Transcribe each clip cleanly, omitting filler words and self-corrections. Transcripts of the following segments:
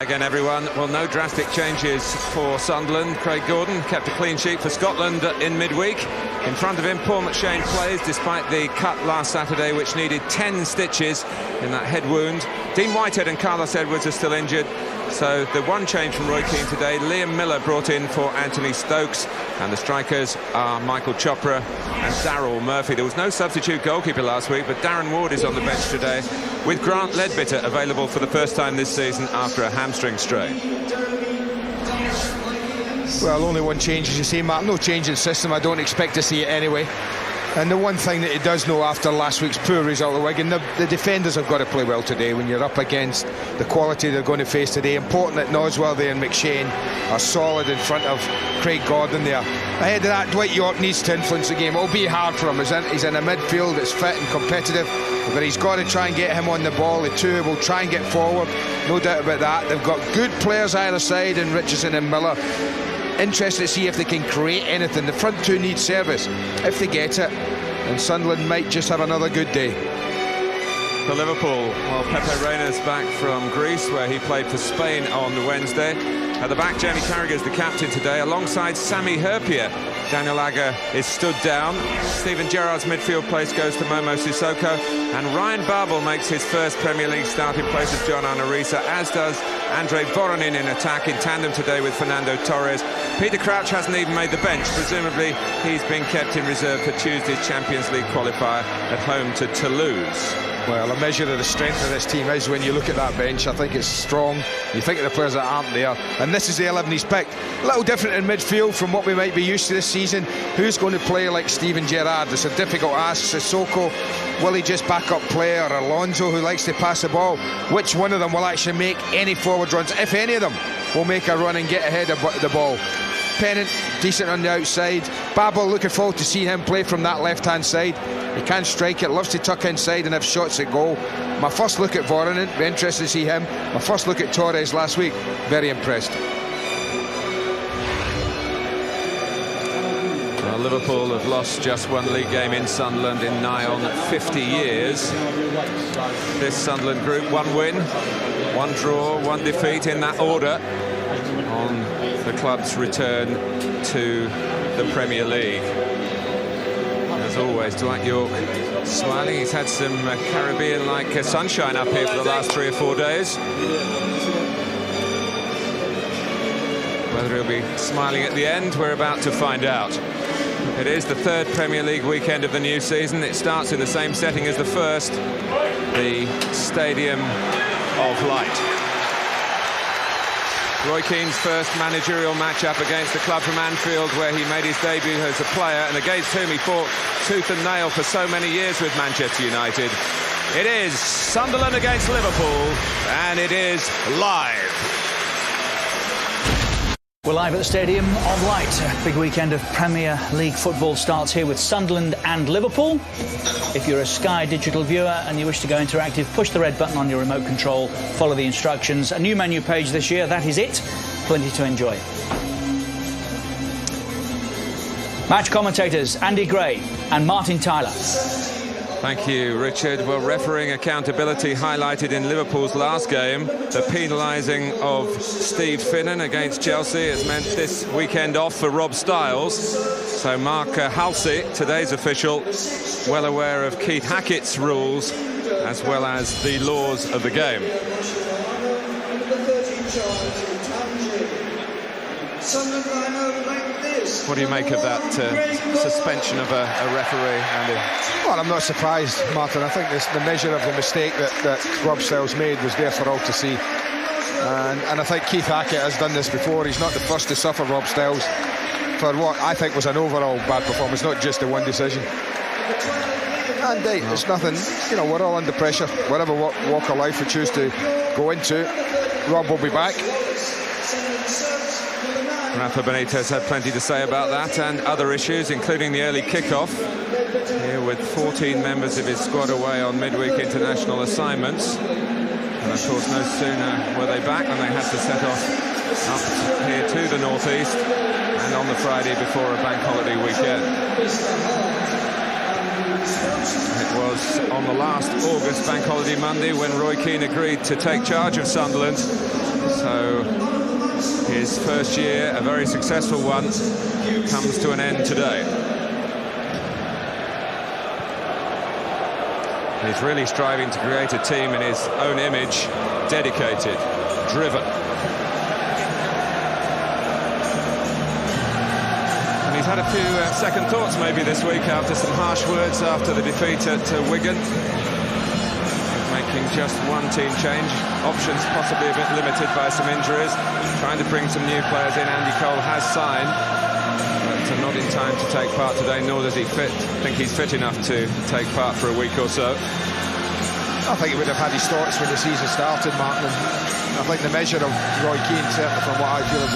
Again, everyone. Well, no drastic changes for Sunderland. Craig Gordon kept a clean sheet for Scotland in midweek. In front of him, Paul McShane plays despite the cut last Saturday, which needed 10 stitches in that head wound. Dean Whitehead and Carlos Edwards are still injured. So the one change from Roy Keane today, Liam Miller brought in for Anthony Stokes, and the strikers are Michael Chopra and Daryl Murphy. There was no substitute goalkeeper last week, but Darren Ward is on the bench today, with Grant Leadbitter available for the first time this season after a hamstring strain. Well, only one change, as you say, Mark. No change in system. I don't expect to see it anyway. And the one thing that he does know after last week's poor result at Wigan, the defenders have got to play well today when you're up against the quality they're going to face today. Important that Nosworthy and McShane are solid in front of Craig Gordon there. Ahead of that, Dwight York needs to influence the game. It'll be hard for him. He's in a midfield that's fit and competitive, but he's got to try and get him on the ball. The two will try and get forward, no doubt about that. They've got good players either side in Richardson and Miller. Interested to see if they can create anything. The front two need service. If they get it, and Sunderland might just have another good day. For Liverpool, well, Pepe Reina's back from Greece, where he played for Spain on Wednesday. At the back, Jamie Carragher's the captain today, alongside Sami Hyypiä. Daniel Agger is stood down. Steven Gerrard's midfield place goes to Momo Sissoko, and Ryan Babel makes his first Premier League start in place of John Arnorisa, as does Andre Voronin in attack in tandem today with Fernando Torres. Peter Crouch hasn't even made the bench. Presumably he's been kept in reserve for Tuesday's Champions League qualifier at home to Toulouse. Well, a measure of the strength of this team is when you look at that bench. I think it's strong. You think of the players that aren't there, and this is the 11 he's picked. A little different in midfield from what we might be used to this season. Who's going to play like Steven Gerrard? It's a difficult ask. Sissoko, will he just back up play, or Alonso, who likes to pass the ball? Which one of them will actually make any forward runs? If any of them will make a run and get ahead of the ball. Pennant, decent on the outside. Babel, looking forward to seeing him play from that left-hand side. He can strike it, loves to tuck inside and have shots at goal. My first look at Voronin, be interested to see him. My first look at Torres last week, very impressed. Well, Liverpool have lost just one league game in Sunderland in nigh on 50 years. This Sunderland group, one win, one draw, one defeat in that order on the club's return to the Premier League. As always, Dwight York smiling. He's had some Caribbean-like sunshine up here for the last 3 or 4 days. Whether he'll be smiling at the end, we're about to find out. It is the third Premier League weekend of the new season. It starts in the same setting as the first, the Stadium of Light. Roy Keane's first managerial match-up against the club from Anfield, where he made his debut as a player and against whom he fought tooth and nail for so many years with Manchester United. It is Sunderland against Liverpool, and it is live. We're live at the Stadium of Light. A big weekend of Premier League football starts here with Sunderland and Liverpool. If you're a Sky Digital viewer and you wish to go interactive, push the red button on your remote control, follow the instructions. A new menu page this year, that is it. Plenty to enjoy. Match commentators Andy Gray and Martin Tyler. Thank you, Richard. Well, refereeing accountability highlighted in Liverpool's last game. The penalising of Steve Finnan against Chelsea has meant this weekend off for Rob Styles. So Mark Halsey, today's official, well aware of Keith Hackett's rules as well as the laws of the game. What do you make of that suspension of a referee, Andy? Well, I'm not surprised, Martin. I think the measure of the mistake that Rob Styles made was there for all to see. And I think Keith Hackett has done this before. He's not the first to suffer Rob Styles for what I think was an overall bad performance, not just the one decision. And it's nothing, you know, we're all under pressure. Whatever walk of life we choose to go into, Rob will be back. Rafa Benitez had plenty to say about that and other issues, including the early kickoff. Here with 14 members of his squad away on midweek international assignments. And of course, no sooner were they back than they had to set off up here to the northeast, and on the Friday before a bank holiday weekend. It was on the last August bank holiday Monday when Roy Keane agreed to take charge of Sunderland. So His first year, a very successful one, comes to an end today. He's really striving to create a team in his own image, dedicated, driven. And he's had a few second thoughts maybe this week after some harsh words after the defeat at Wigan. Making just one team change, options possibly a bit limited by some injuries, trying to bring some new players in. Andy Cole has signed, but not in time to take part today, nor does he think he's fit enough to take part for a week or so. I think he would have had his thoughts when the season started, Martin. I think the measure of Roy Keane, certainly from what I feel is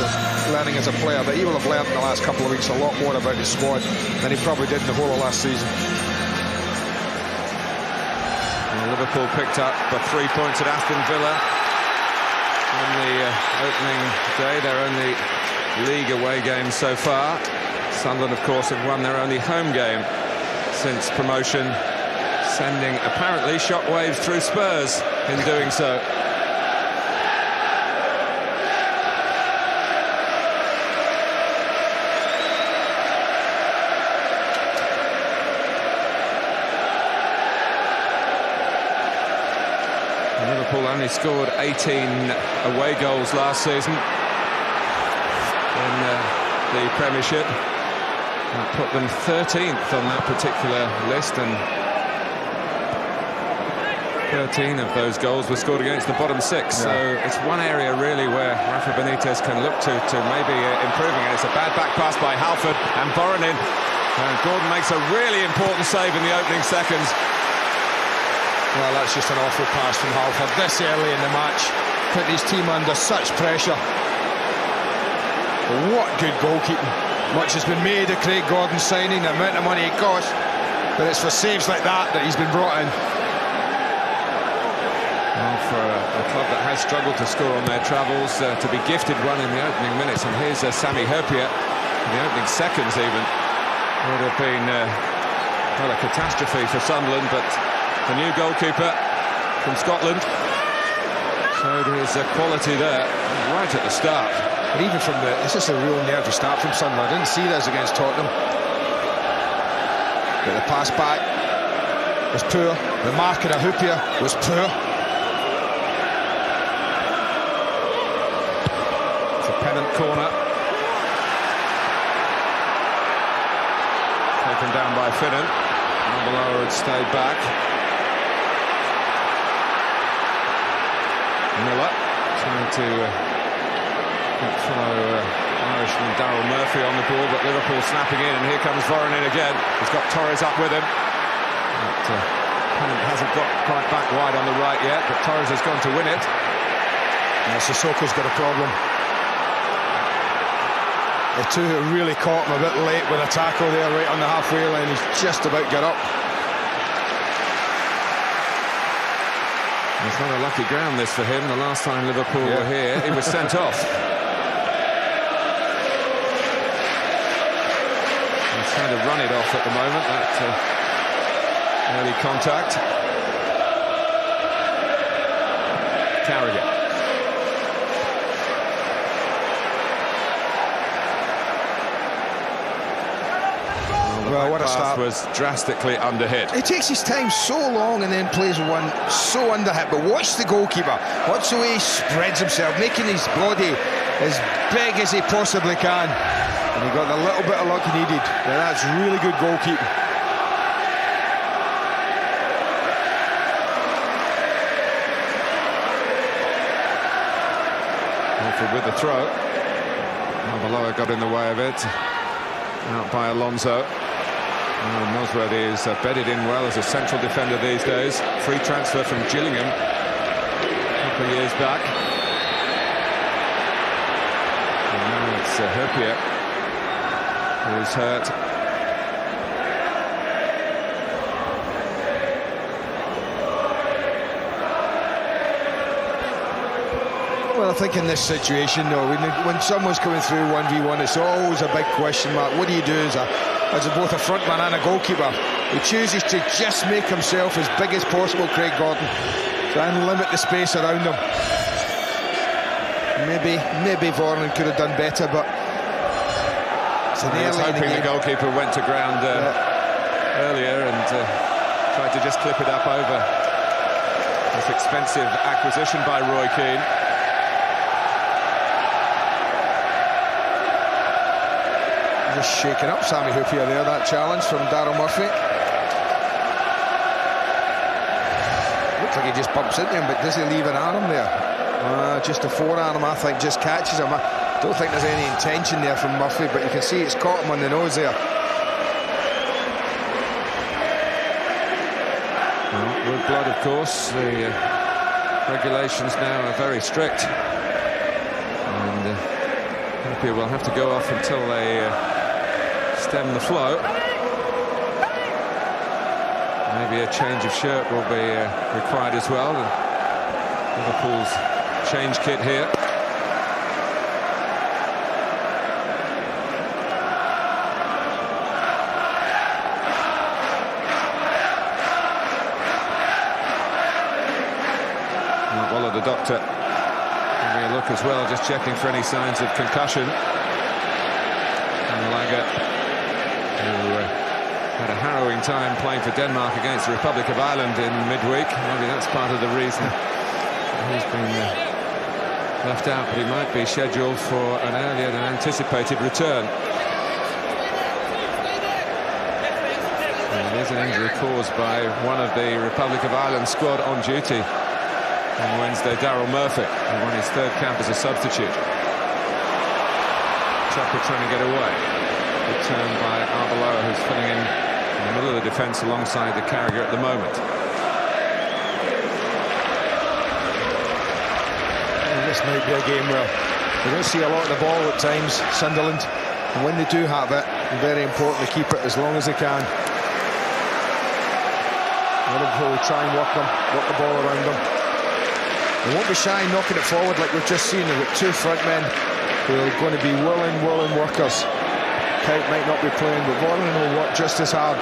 learning as a player, that he will have learned in the last couple of weeks a lot more about his squad than he probably did in the whole of last season. Liverpool picked up 3 points at Aston Villa on the opening day, their only league away game so far. Sunderland, of course, have won their only home game since promotion, sending apparently shockwaves through Spurs in doing so. Liverpool only scored 18 away goals last season in the Premiership. That put them 13th on that particular list, and 13 of those goals were scored against the bottom six. So it's one area really where Rafa Benitez can look to maybe improving, and it's a bad back pass by Halford and Voronin, and Gordon makes a really important save in the opening seconds. Well, that's just an awful pass from Halford this early in the match, putting his team under such pressure. What good goalkeeping. Much has been made of Craig Gordon's signing, the amount of money it cost, but it's for saves like that he's been brought in. Well, for a club that has struggled to score on their travels, to be gifted one in the opening minutes, and here's Sami Hyypiä in the opening seconds even, would have been well, a catastrophe for Sunderland, but the new goalkeeper from Scotland showed his quality there right at the start. But even from this is a real nervy start from Sunderland. I didn't see this against Tottenham. But the pass back was poor. The marking of Hyypiä was poor. It's a pennant corner. Taken down by Finnan. Marbella had stayed back. Miller trying to follow Irishman Daryl Murphy on the ball, but Liverpool snapping in, and here comes Voronin again. He's got Torres up with him. Pennant hasn't got quite back wide on the right yet, but Torres has gone to win it. Yeah, Sissoko's got a problem. The two who really caught him a bit late with a tackle there right on the halfway line. He's just about got up. It's not a lucky ground this for him. The last time Liverpool were here, he was sent off. He's trying to run it off at the moment, that early contact. Carragher. Well, what a start. Was drastically underhit. He takes his time so long and then plays one so underhit. But watch the goalkeeper. Watch the way he spreads himself, making his body as big as he possibly can. And he got the little bit of luck he needed. Now that's really good goalkeeping. Alfred with the throw. Marbella got in the way of it. Out by Alonso. Nosworthy is bedded in well as a central defender these days. Free transfer from Gillingham a couple of years back. And now it's Hyypiä who is hurt. Well, I think in this situation, though, when someone's coming through 1v1, it's always a big question mark. What do you do as both a frontman and a goalkeeper? He chooses to just make himself as big as possible, Craig Gordon, try and limit the space around him. Maybe Vorland could have done better, but it's an I was early in the hoping the game. goalkeeper went to ground earlier and tried to just clip it up over this expensive acquisition by Roy Keane. Just shaking up Sammy Hoopier there, that challenge from Daryl Murphy. Looks like he just bumps into him, but does he leave an arm there? Just a forearm, I think, just catches him. I don't think there's any intention there from Murphy, but you can see it's caught him on the nose there. Well, with blood, of course, the regulations now are very strict. And Hoopier will have to go off until they stem the flow. Maybe a change of shirt will be required as well. Liverpool's change kit here. Well, the doctor having a look as well, just checking for any signs of concussion. And Lager, who had a harrowing time playing for Denmark against the Republic of Ireland in midweek. Maybe that's part of the reason he's been left out, but he might be scheduled for an earlier than anticipated return. And it is an injury caused by one of the Republic of Ireland squad on duty on Wednesday, Daryl Murphy, who won his third camp as a substitute. Chopper trying to get away. Good turn by Arbeloa, who's filling in the middle of the defence alongside the Carragher at the moment. And this might be a game where they don't see a lot of the ball at times, Sunderland, and when they do have it, it's very important to keep it as long as they can. Liverpool will try and work the ball around them. They won't be shy knocking it forward like we've just seen. They've got two front men who are going to be willing workers. Kuyt might not be playing, but Vorland will work just as hard.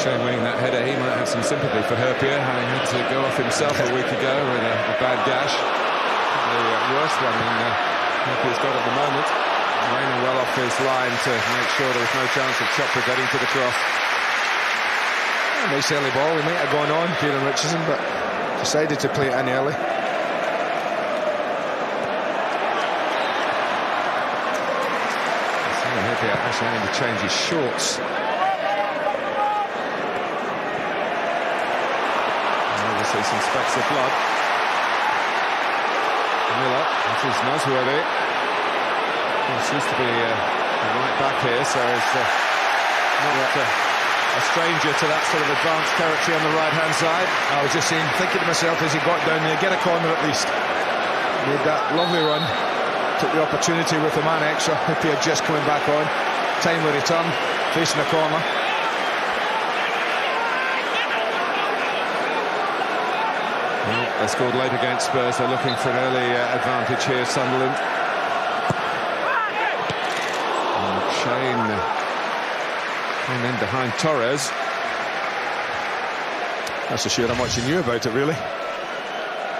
Shane winning that header, he might have some sympathy for Hoopier, having had to go off himself a week ago with a bad gash. The worst one than Hoopier's got at the moment. Reina well off his line to make sure there was no chance of Chopra getting to the cross. Nice early ball. He might have gone on, Kieran Richardson, but decided to play it in early. Hoopier actually having to change his shorts. See some specks of blood. Miller, that is Nosworthy. He seems to be a right back here, so he's not a stranger to that sort of advanced territory on the right-hand side. I was just thinking to myself as he got down there, get a corner at least. Made that lovely run, took the opportunity with the man extra. Hoopier just coming back on. Timely return, facing the corner. They scored late against Spurs. They're looking for an early advantage here, Sunderland. And Shane came in behind Torres. That's to show how much he knew about it, really.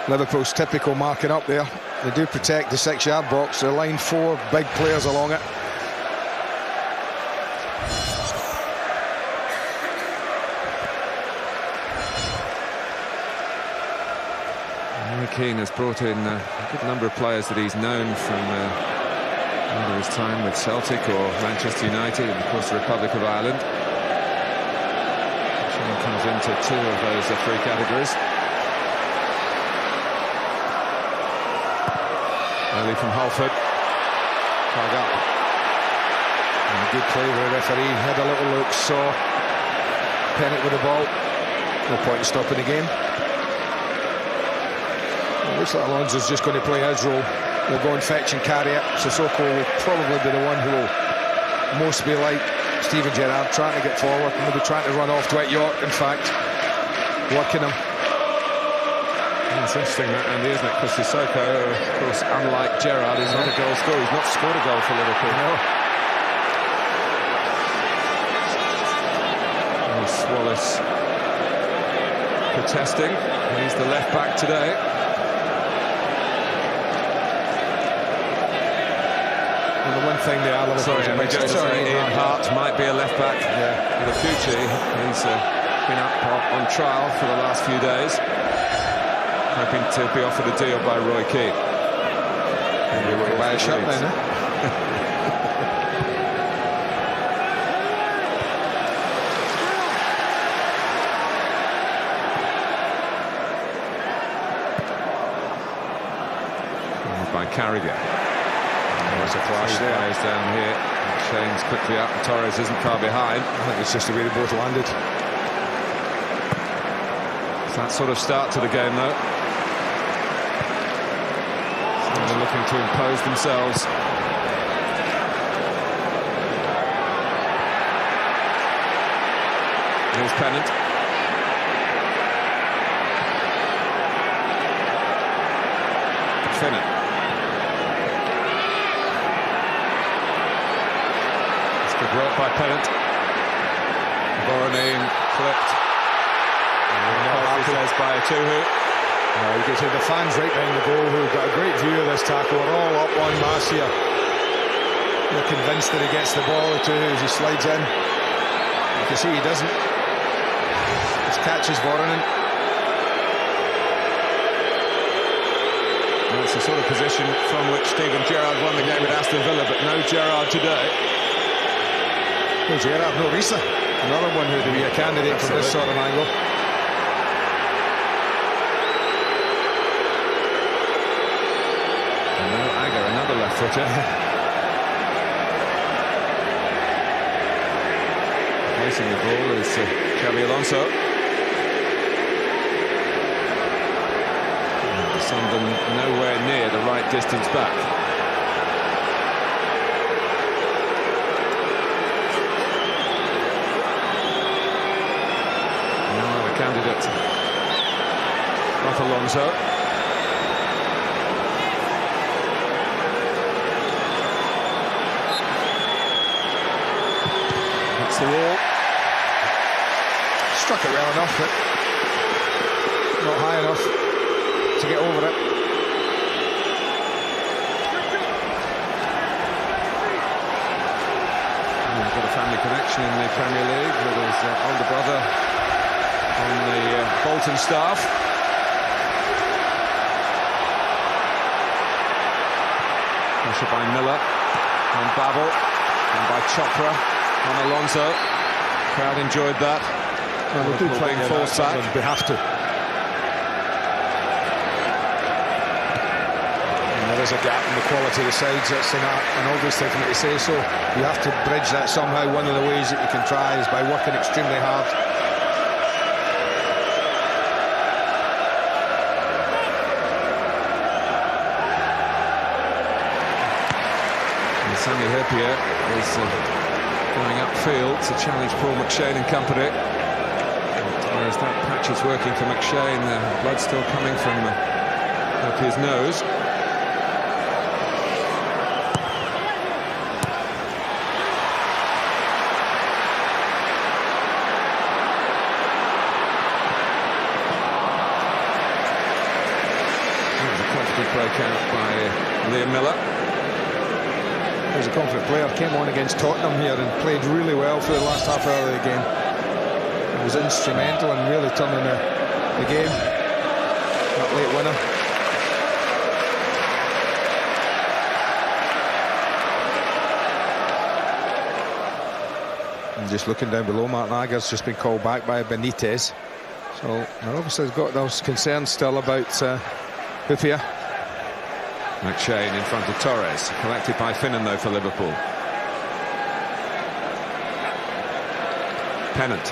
Liverpool's typical marking up there. They do protect the 6-yard box. They're line 4, big players along it. Keane has brought in a good number of players that he's known from either his time with Celtic or Manchester United, and of course the Republic of Ireland. Shane comes into 2 of those 3 categories. Early from Halford. Plug up. And a good play where the referee had a little look, saw Pennant with the ball. No point in stopping the game. Looks like Alonso's just going to play his role. He'll go and fetch and carry it. Sissoko will probably be the one who will most be like Steven Gerrard, trying to get forward, maybe trying to run off Dwight York, in fact, working him. It's interesting, Andy, isn't it? Because Sissoko, of course, unlike Gerrard, is not a goal scorer. He's not scored a goal for Liverpool. No. Wallace protesting. He's the left back today. And the one thing they are... Sorry, just to say, Ian Hart might be a left-back in the future. He's been up on trial for the last few days, hoping to be offered a deal by Roy Keane. And you will buy a shot then, eh? By Carragher. There's a flash there. Players down here. Shane's quickly up. Torres isn't far behind. I think it's just the way they both landed. It's that sort of start to the game, though. So they're looking to impose themselves. Here's Pennant. Finnan. Good work by Pennant. Voronin clipped. And says by a two-hook. You can see the fans right behind the goal who got a great view of this tackle. We're all up on mass here. They're convinced that he gets the ball to as he slides in. You can see he doesn't. Just catches Voronin. That's the sort of position from which Steven Gerrard won the game at Aston Villa, but no Gerrard today. Well, Gerrard, no Risa. Another one who'd be a candidate from this sort of angle. And now Agger, another left footer. Facing the ball is Xabi Alonso. Sunderland nowhere near the right distance back. Candidate off Alonso. That's the wall. Struck it well enough, but not high enough to get over it. He's got a family connection in the Premier League with his older brother on the Bolton staff. Pressure by Miller on Babel and by Chopra on Alonso. Crowd enjoyed that. Well, they do play being forced back. We have to. And there is a gap in the quality of the sides. That's an obvious thing for me to say so. You have to bridge that somehow. One of the ways that you can try is by working extremely hard. Sammy Herpier is going upfield to challenge Paul McShane and company. Whereas that patch is working for McShane, blood still coming from Herpier's nose. That was a confident breakout by Liam Miller. He was a confident player, came on against Tottenham here and played really well for the last half hour of the game. He was instrumental in really turning the game. That late winner. And just looking down below, Martin Agger's just been called back by Benitez. So they're obviously got those concerns still about Hufia. McShane in front of Torres, collected by Finnan though for Liverpool. Pennant.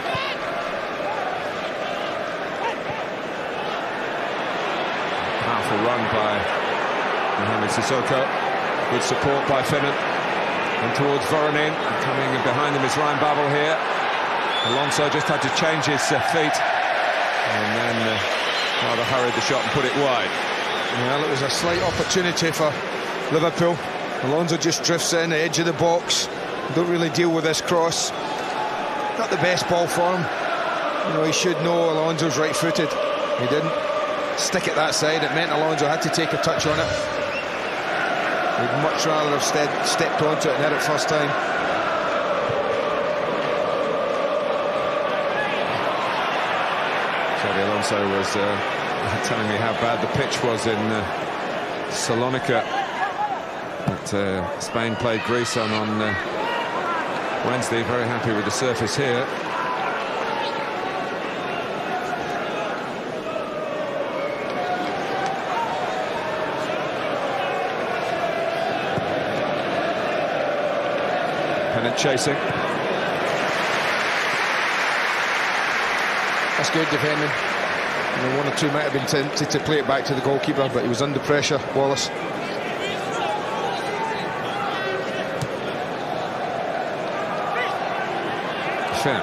Powerful run by Mohamed Sissoko. Good support by Finnan. And towards Voronin. Coming in behind them is Ryan Babel here. Alonso just had to change his feet. And then rather hurried the shot and put it wide. Well, it was a slight opportunity for Liverpool. Alonso just drifts in, the edge of the box. Don't really deal with this cross. Not the best ball for him. You know, he should know Alonso's right-footed. He didn't stick it that side. It meant Alonso had to take a touch on it. He'd much rather have stepped onto it and hit it first time. Xabi Alonso was telling me how bad the pitch was in Salonika. But Spain played Greece on Wednesday. Very happy with the surface here. Pennant chasing. That's good defending. You know, one or two might have been tempted to play it back to the goalkeeper, but he was under pressure, Wallace. Fair.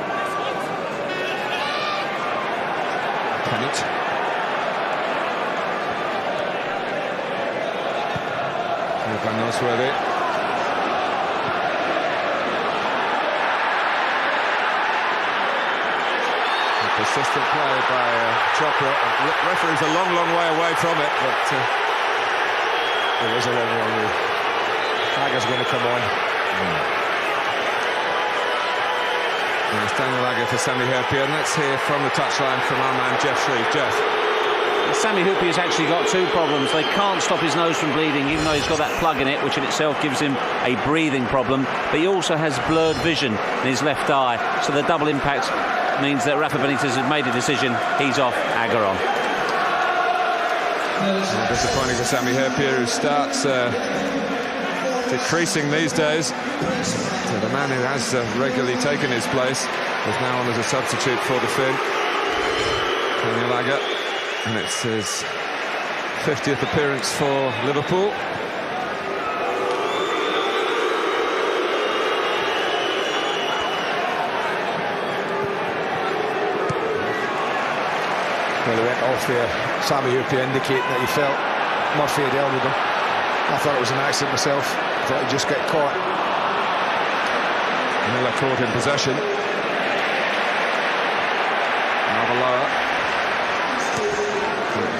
Pennant. Van Nosworthy. Persistent play by Chopra. Referee's a long, long way away from it, but it was a long, long way. Agger's going to come on. It's Daniel Agger for Sami Hyypiä, and let's hear from the touchline from our man Jeff Shreve. Jeff. Sami Hyypiä's actually got two problems. They can't stop his nose from bleeding, even though he's got that plug in it, which in itself gives him a breathing problem. But he also has blurred vision in his left eye, so the double impact means that Rafa Benitez has made a decision. He's off, Agger on. Well, disappointing for Sami Hyypiä, who starts decreasing these days. So the man who has regularly taken his place is now on as a substitute for the Finn, Daniel Agger, and it's his 50th appearance for Liverpool. Well, he went off there. Sami Hyypiä indicating that he felt Murphy had elbowed him. I thought it was an accident myself. I thought he'd just get caught. Miller caught in possession. Mavaloa.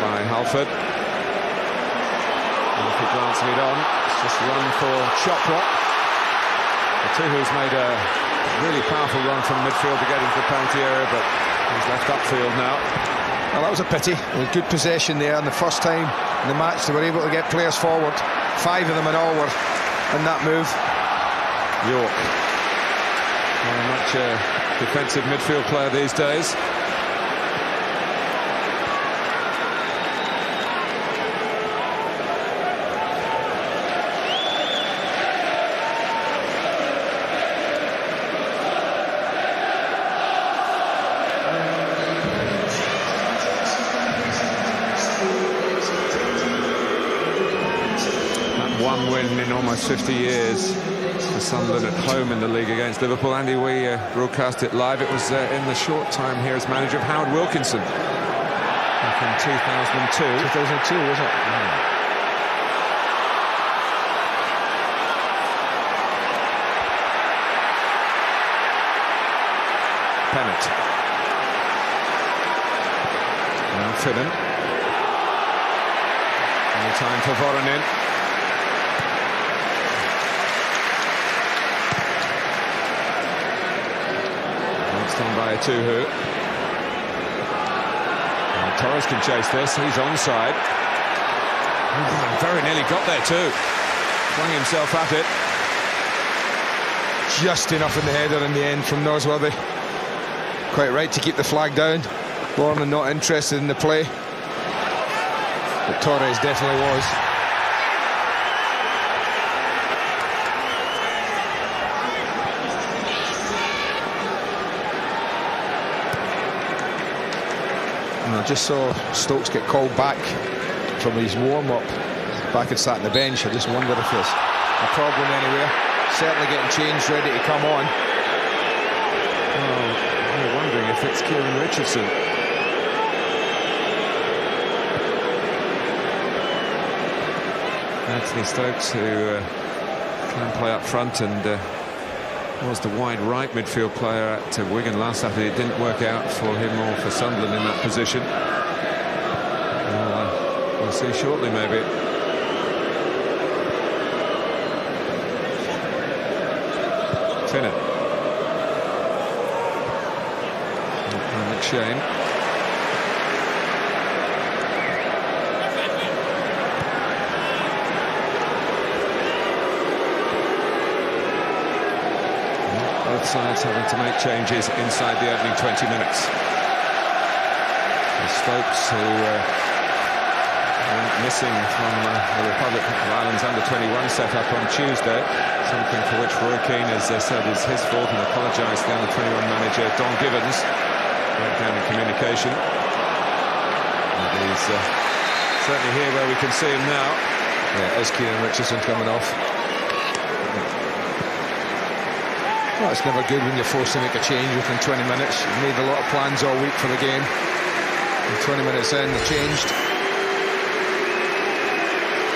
By Halford. Murphy glancing it on. It's just a run for Chopra. Tuhu's made a really powerful run from midfield to get into the penalty area, but he's left upfield now. Well, that was a pity. Good possession there, and the first time in the match they were able to get players forward. 5 of them in all were in that move. York, very much a defensive midfield player these days. One win in almost 50 years for Sunderland at home in the league against Liverpool. Andy, we broadcast it live. It was in the short time here as manager of Howard Wilkinson back in 2002. 2002, was it? Pennant. Now Finnan. No time for Voronin. On by a Tuhu. Torres can chase this. He's onside. Very nearly got there too. Flung himself at it. Just enough in the header in the end from Nosworthy. Quite right to keep the flag down. Borman not interested in the play, but Torres definitely was. I just saw Stokes get called back from his warm-up back and sat on the bench. I just wondered if there's a problem anywhere. Certainly getting changed, ready to come on. Oh, I'm wondering if it's Kieran Richardson. Anthony Stokes, who can play up front and was the wide right midfield player at Wigan last Saturday. It didn't work out for him or for Sunderland in that position. We'll see shortly, maybe. McShane. Both sides having to make changes inside the opening 20 minutes. The Stokes, who went missing from the Republic of Ireland's under-21 set-up on Tuesday, something for which Roy Keane has said is his fault and apologised to the under-21 manager Don Gibbons. Breakdown in communication. And he's certainly here where we can see him now. Yeah, as Kieran Richardson coming off. Well, it's never good when you're forced to make a change within 20 minutes. You've made a lot of plans all week for the game. And 20 minutes in, they changed.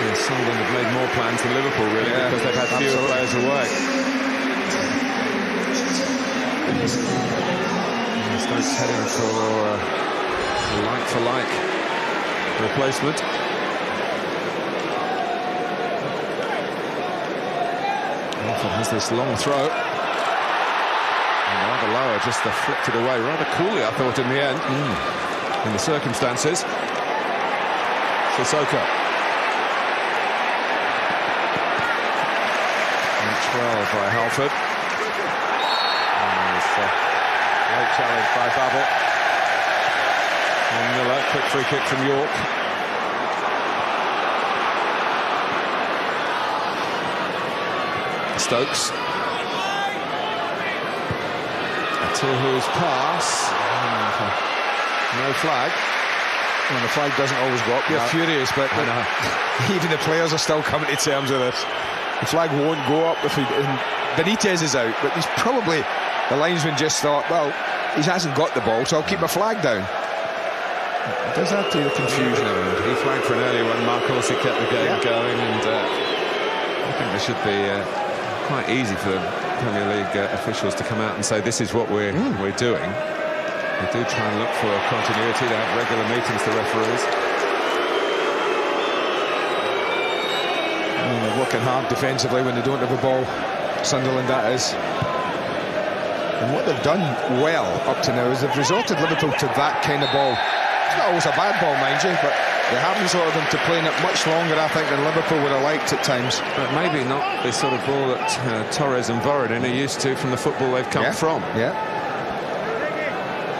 And Sunderland have made more plans than Liverpool, really, because they've had fewer players away. Stokes heading for a like-for-like replacement. Alford has this long throw. And rather lower, just flicked it away rather coolly, I thought, in the end. In the circumstances. Sissoko. Match well by Halford. Late challenge by Babel. And Miller, quick free kick from York. Stokes. Atuhu's pass. No flag. Well, the flag doesn't always go up. You're furious, but even the players are still coming to terms with this. The flag won't go up if Benitez is out, but he's probably... The linesman just thought, well, he hasn't got the ball, so I'll keep my flag down. It does add to the confusion around. He flagged for an early one. Mark Horsey kept the game going, and I think there should be quite easy for Premier League officials to come out and say this is what we're doing. They do try and look for continuity. They have regular meetings, the referees. They're working hard defensively when they don't have a ball. Sunderland, that is. And what they've done well up to now is they've resorted Liverpool to that kind of ball. It's not always a bad ball, mind you, but they have resorted them to playing it much longer, I think, than Liverpool would have liked at times. But maybe not the sort of ball that Torres and Vorodin are used to from the football they've come from. Yeah.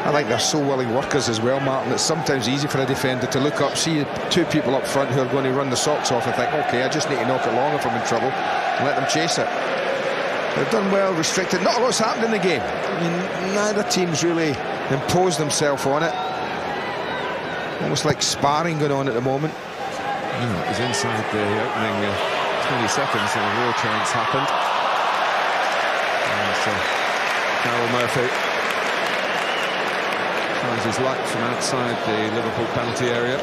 I think they're so willing workers as well, Martin. It's sometimes easy for a defender to look up, see two people up front who are going to run the socks off and think, OK, I just need to knock it long if I'm in trouble, and let them chase it. They've done well, restricted. Not a lot's happened in the game. I mean, neither team's really imposed themselves on it. Almost like sparring going on at the moment. It was inside the opening 20 seconds and a real chance happened. And Darryl Murphy tries his luck from outside the Liverpool penalty area.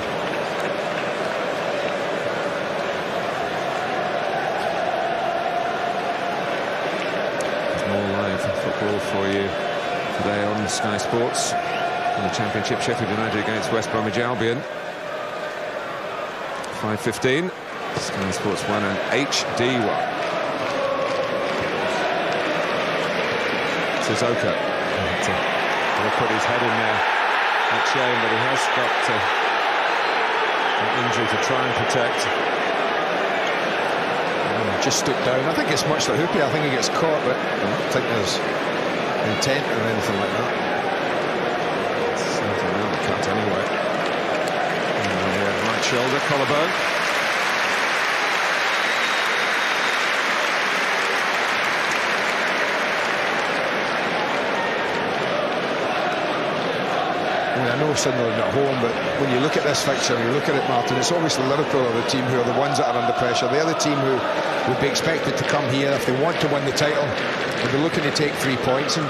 Football for you today on Sky Sports. In the Championship, Sheffield United against West Bromwich Albion. 5:15. Sky Sports 1 and HD1. Sissoko. He'll put his head in there. That's shame, but he has got an injury to try and protect. Just stood down. I think it's much like Hoopy. I think he gets caught, but I don't think there's intent or anything like that. Certainly not a cut anyway. Right shoulder, collarbone. I know Sunderland at home, but when you look at this fixture, you look at it, Martin, it's obviously Liverpool are the team who are the ones that are under pressure. They're the team who would be expected to come here if they want to win the title. They'll be looking to take 3 points, and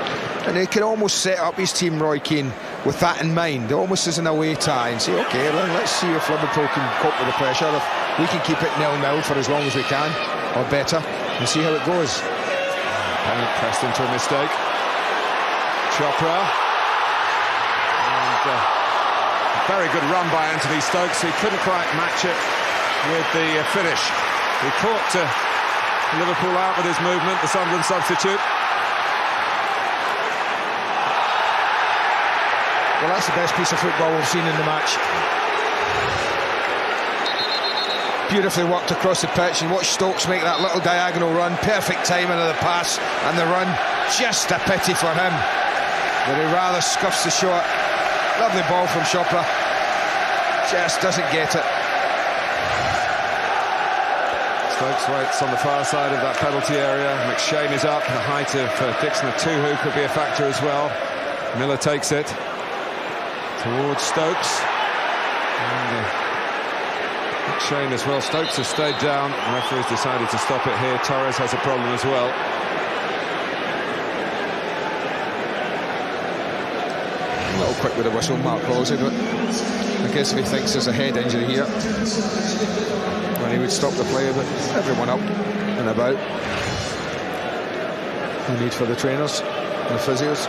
they can almost set up his team, Roy Keane, with that in mind, almost as an away tie, and say, OK, well, let's see if Liverpool can cope with the pressure, if we can keep it 0-0 for as long as we can, or better, and see how it goes. Opponent pressed into a mistake. Chopra. Very good run by Anthony Stokes. He couldn't quite match it with the finish. He caught Liverpool out with his movement, the Sunderland substitute. Well, that's the best piece of football we've seen in the match. Beautifully worked across the pitch, and watch Stokes make that little diagonal run. Perfect timing of the pass and the run. Just a pity for him that he rather scuffs the shot. Lovely ball from Chopra. Just doesn't get it. Stokes waits on the far side of that penalty area. McShane is up. The height of Dixon at 2 who could be a factor as well. Miller takes it towards Stokes. And McShane as well. Stokes has stayed down. The referee's decided to stop it here. Torres has a problem as well. A little quick with the whistle, Mark Closey, but I guess if he thinks there's a head injury here, then he would stop the play. But everyone up and about. No need for the trainers and the physios.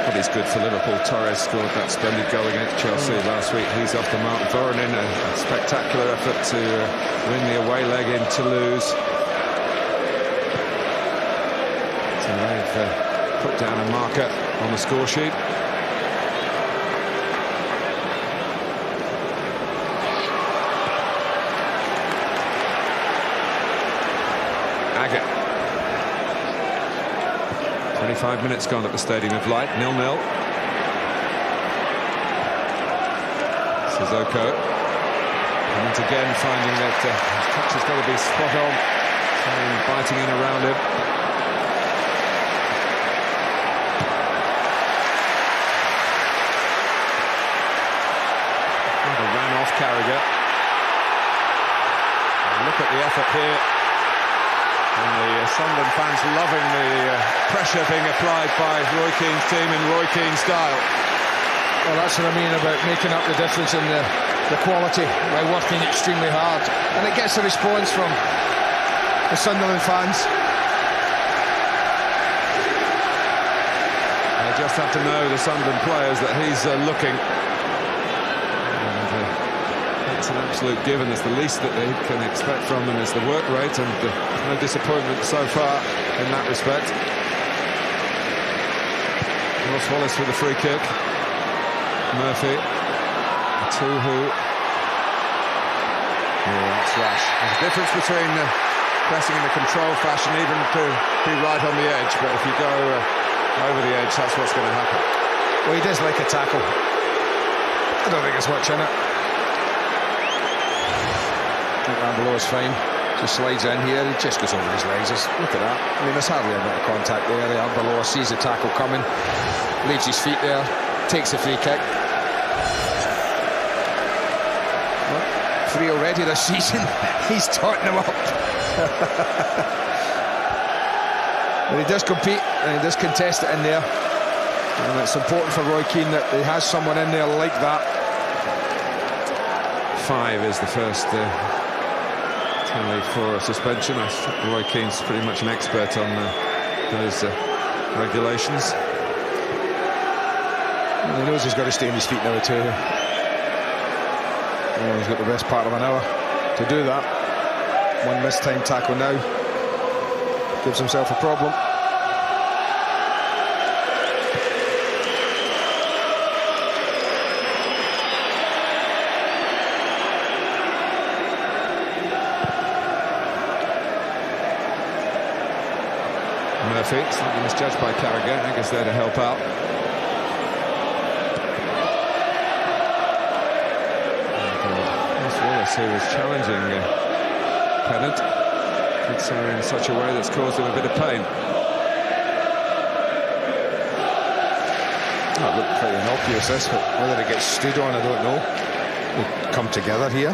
But it's good for Liverpool. Torres scored that splendid goal against Chelsea last week. He's off the mark. Voronin, a spectacular effort to win the away leg in Toulouse. So they've put down a marker on the score sheet. Agger. 25 minutes gone at the Stadium of Light, 0-0. Sissoko. And again finding that his touch has got to be spot on. And biting in around him. Ran off Carragher. And look at the effort here. And the Sunderland fans loving the pressure being applied by Roy Keane's team in Roy Keane's style. Well, that's what I mean about making up the difference in the quality by working extremely hard. And it gets a response from the Sunderland fans. They just have to know, the Sunderland players, that he's looking. It's an absolute given. It's the least that they can expect from them is the work rate, and no disappointment so far in that respect. Ross Wallace with the free kick. Murphy. Tuhu. Oh, that's rash. There's a difference between pressing in a controlled fashion, even to be right on the edge, but if you go over the edge, that's what's going to happen. Well, he does like a tackle. I don't think there's much in it. I think Rambalow's fine. Just slides in here. He just goes over his legs. Look at that. I mean, there's hardly a bit of contact there. Rambalou sees the tackle coming, leaves his feet there, takes the free kick. Well, 3 already this season. He's totting them up. But he does compete and he does contest it in there. And it's important for Roy Keane that he has someone in there like that. 5 is the first penalty for a suspension. Roy Keane's pretty much an expert on those regulations. And he knows he's got to stay on his feet now too. Well, he's got the best part of an hour to do that. One mistime tackle now gives himself a problem. Murphy, slightly misjudged by Carragher. I guess there to help out. Ross Wallace, who was challenging Pennant, did so in such a way that's caused him a bit of pain. That looked pretty innocuous, this, but whether it gets stood on, I don't know. We'll come together here.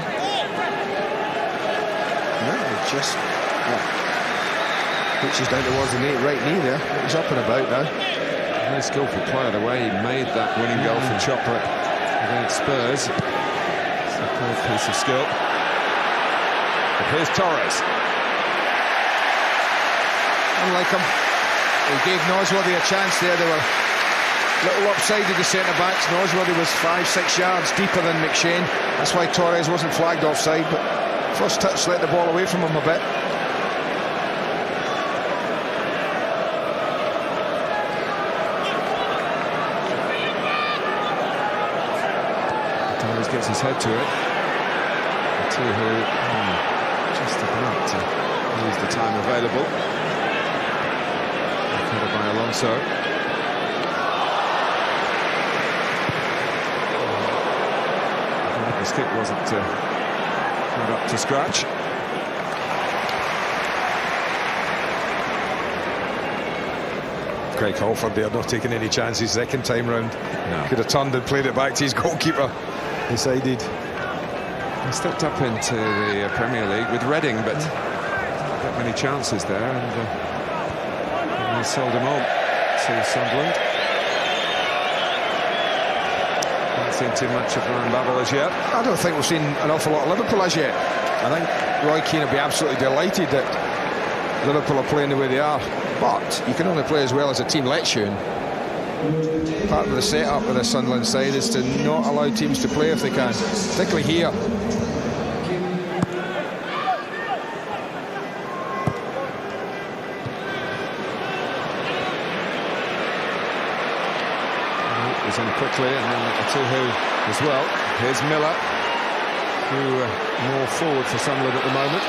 No, just reaches down towards the right knee there. He's up and about now. Very skillful player, the way he made that winning goal for Chopra against Spurs. Superb piece of skill. But here's Torres. Unlike him, he gave Nosworthy a chance there. They were a little upsided, the centre-backs. Nosworthy was 5-6 yards deeper than McShane. That's why Torres wasn't flagged offside, but first touch let the ball away from him a bit. gets his head to it. The two who just about to use the time available. Headed by Alonso. His kick wasn't quite up to scratch. Craig Halford there, not taking any chances second time round. No. Could have turned and played it back to his goalkeeper. Decided. He stepped up into the Premier League with Reading, but not got many chances there, and he sold him on to Sunderland. Haven't seen too much of Ryan Babel as yet. I don't think we've seen an awful lot of Liverpool as yet. I think Roy Keane will be absolutely delighted that Liverpool are playing the way they are. But you can only play as well as a team lets you. And part of the setup of the Sunderland side is to not allow teams to play if they can, particularly here. He's in quickly, and then Atuhu as well. Here's Miller, who more forward for Sunderland at the moment.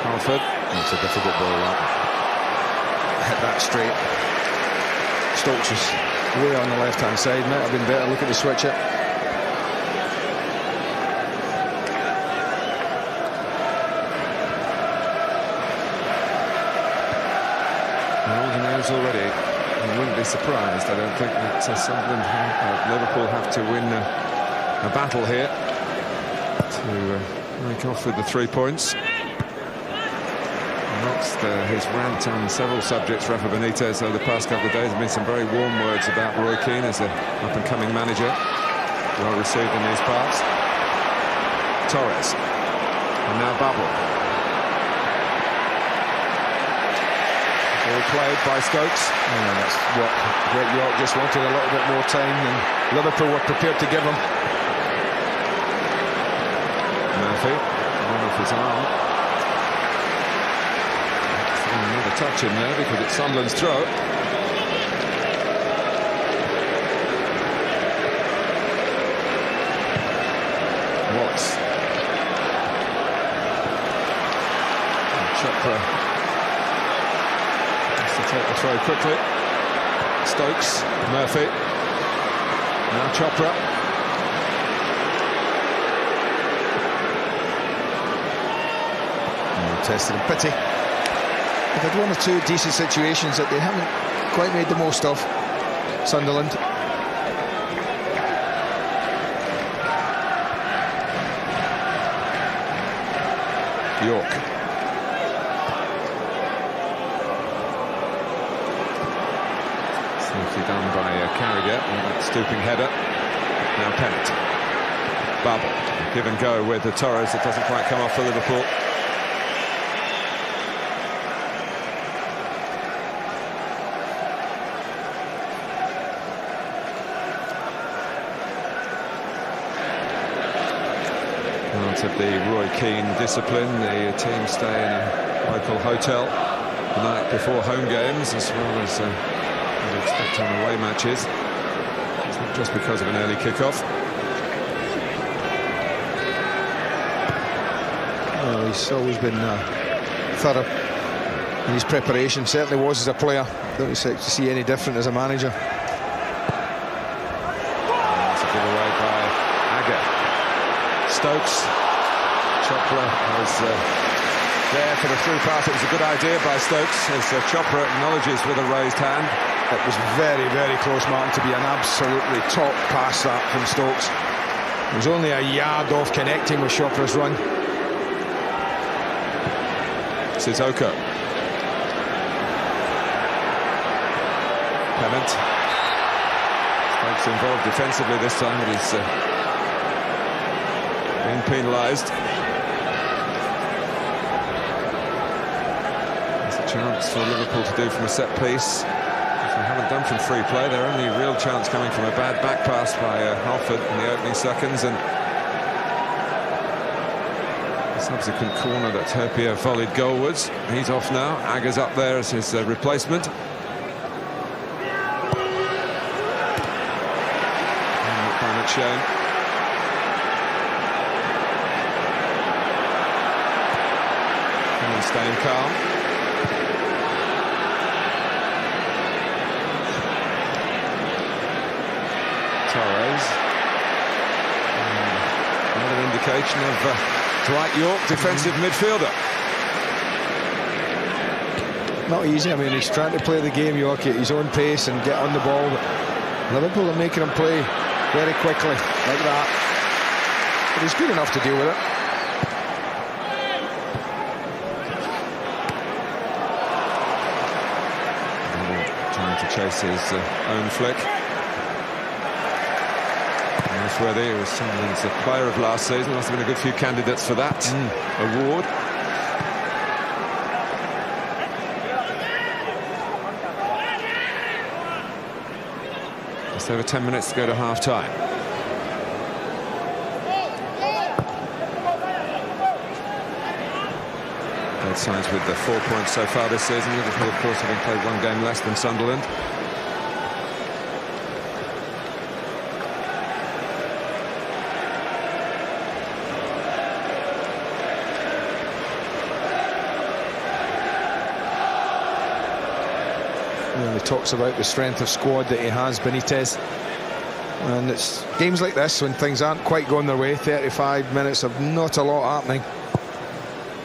Halford. It's a difficult ball, that. Hit that straight. Stokes was way on the left-hand side. Might have been better. Look at the switch it. Well, he knows already. He wouldn't be surprised, I don't think, that Sunderland, Liverpool have to win a battle here to make off with the 3 points. Next, his rant on several subjects, Rafa Benitez, over the past couple of days. There have been some very warm words about Roy Keane as an up-and-coming manager. Well received in these parts. Torres. And now Babel. All played by Stokes. And that's what Great York just wanted, a little bit more time than Liverpool were prepared to give him. Murphy, one off his arm. Another touch in there because it's Sunderland's throw. Watts. Chopra has to take the throw quickly. Stokes, Murphy. Now Chopra. Tested and pity. They've had one or two decent situations that they haven't quite made the most of, Sunderland. York. Safely done by Carragher with that stooping header. Now Pennant. Babel. Give and go with the Torres. It doesn't quite come off for Liverpool. Of the Roy Keane discipline, the team stay in a local hotel the night before home games, as well as you'd expect on away matches. It's not just because of an early kick-off. Well, he's always been thorough in his preparation, certainly was as a player. Don't expect to see any different as a manager. That's a giveaway by Agger. Stokes. Chopra was there for the through pass. It was a good idea by Stokes, as Chopra acknowledges with a raised hand. It was very, very close, Martin, to be an absolutely top pass, that, from Stokes. It was only a yard off connecting with Chopra's run. Sissoko. Pennant. Stokes involved defensively this time, but he's being penalised. Chance for Liverpool to do from a set piece, which they haven't done from free play. Their only real chance coming from a bad back pass by Halford in the opening seconds, and the subsequent corner that Herpier volleyed goalwards. He's off now. Agger's up there as his replacement. Not by much shame. staying calm. Torres. Another indication of Dwight York, defensive midfielder. Not easy. I mean, he's trying to play the game, York, at his own pace and get on the ball. But Liverpool are making him play very quickly, like that. But he's good enough to deal with it. Trying to chase his own flick. Whether he was Sunderland's player of last season. Must have been a good few candidates for that award. Just over 10 minutes to go to half-time. Both sides with the 4 points so far this season. Liverpool, of course, having played one game less than Sunderland. He talks about the strength of squad that he has, Benitez, and it's games like this when things aren't quite going their way. 35 minutes of not a lot happening,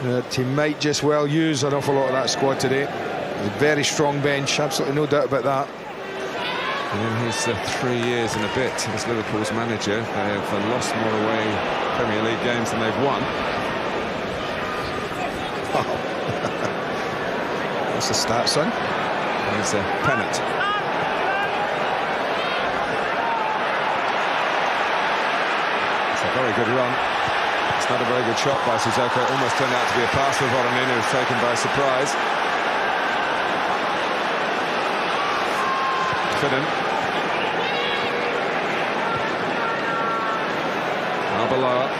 that he might just well use an awful lot of that squad today. A very strong bench, absolutely no doubt about that. And in his 3 years and a bit as Liverpool's manager, they have lost more away Premier League games than they've won. What's the stat, son? It's a pennant. It's a very good run. It's not a very good shot by Sissoko. It almost turned out to be a pass for Voronin, who was taken by surprise. Fidden. Arbeloa.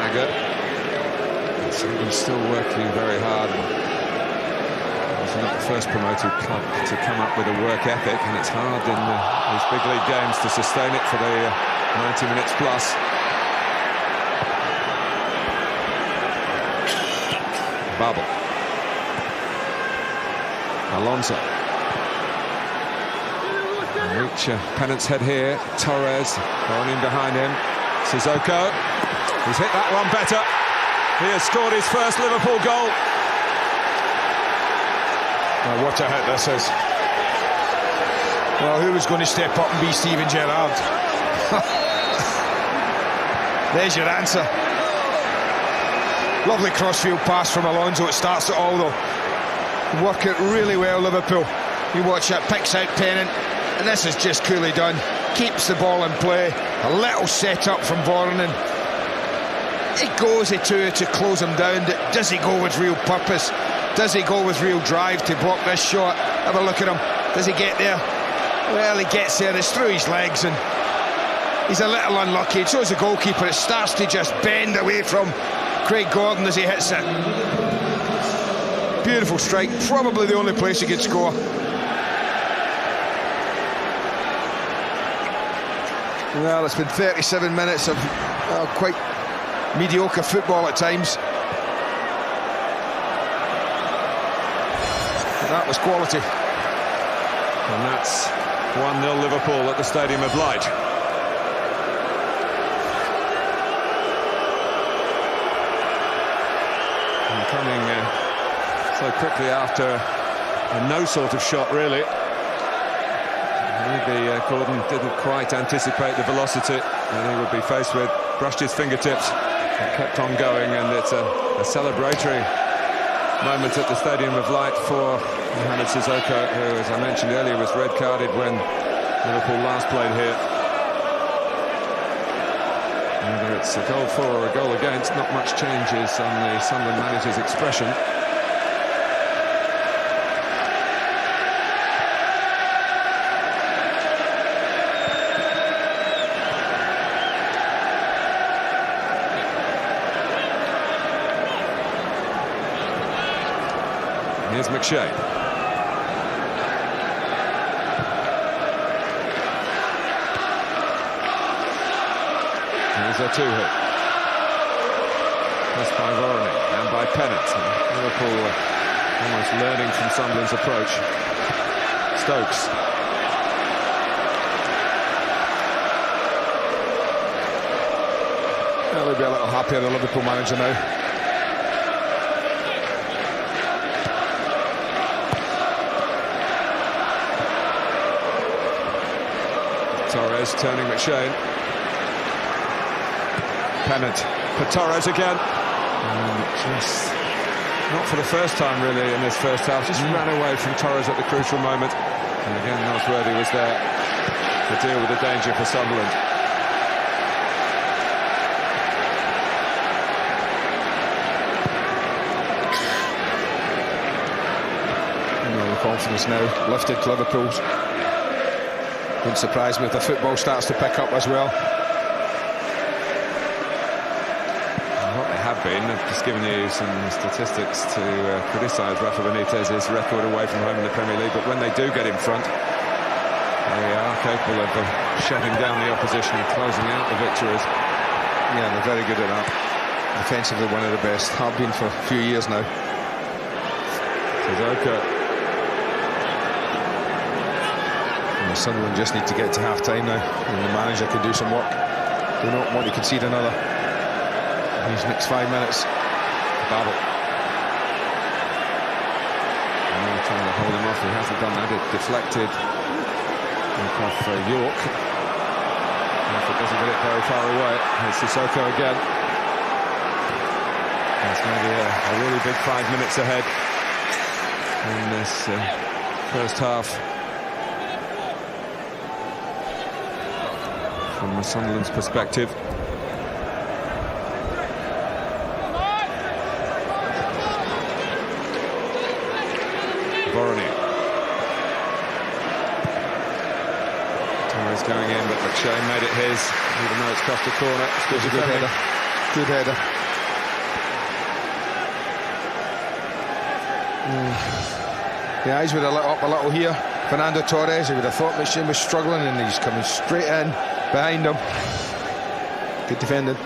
Agger. He's still working very hard. He's not the first promoted club to come up with a work ethic, and it's hard in these big league games to sustain it for the 90 minutes plus. Babel. Alonso. Reach Pennant's head here. Torres going in behind him. Sissoko. He's hit that one better. He has scored his first Liverpool goal. Oh, what a hit this is. Well, who was going to step up and be Steven Gerrard? There's your answer. Lovely crossfield pass from Alonso. It starts it all, though. Work it really well, Liverpool. You watch that, picks out Pennant, and this is just coolly done. Keeps the ball in play. A little set up from Voronin. He goes to close him down. Does he go with real purpose? Does he go with real drive to block this shot? Have a look at him. Does he get there? Well, he gets there. It's through his legs, and he's a little unlucky. It shows the goalkeeper. It starts to just bend away from Craig Gordon as he hits it. Beautiful strike. Probably the only place he could score. Well, it's been 37 minutes of quite mediocre football at times. But that was quality. And that's 1-0 Liverpool at the Stadium of Light. And coming so quickly after a no sort of shot, really. Maybe Gordon didn't quite anticipate the velocity that he would be faced with. Brushed his fingertips and kept on going, and it's a celebratory moment at the Stadium of Light for Mohamed Sissoko, who, as I mentioned earlier, was red-carded when Liverpool last played here. Whether it's a goal for or a goal against, not much changes on the Sunderland manager's expression. Here's McShay. Here's is there two hit. That's by Vorony and by Pennant. Liverpool almost learning from Sunderland's approach. Stokes. They'll be a little happier, the Liverpool manager now. Torres turning McShane. Pennant for Torres again. Just not for the first time really in this first half. Just ran away from Torres at the crucial moment. And again, Nosworthy was there to deal with the danger for Sunderland. Confidence now lifted to Liverpool's. Wouldn't surprise me if the football starts to pick up as well. What they have been, I've just given you some statistics to criticise Rafa Benitez's record away from home in the Premier League, but when they do get in front, they are capable of shutting down the opposition and closing out the victories. Yeah, they're very good at that. Defensively, one of the best. Have been for a few years now. Sissoko. Sunderland just need to get to half-time now, and the manager can do some work. Do not want to concede another these next 5 minutes. Babel. Trying to hold him off, he hasn't done that. It deflected off York. If it doesn't get it very far away, here's Sissoko again. It's going to be a really big 5 minutes ahead in this first half. From Sunderland's perspective. Vorony. Torres going in, but McShane made it his, even though it's crossed the corner. It's a good header. Good header. The eyes would have lit up a little here. Fernando Torres, he would have thought McShane was struggling, and he's coming straight in behind him. Good defending.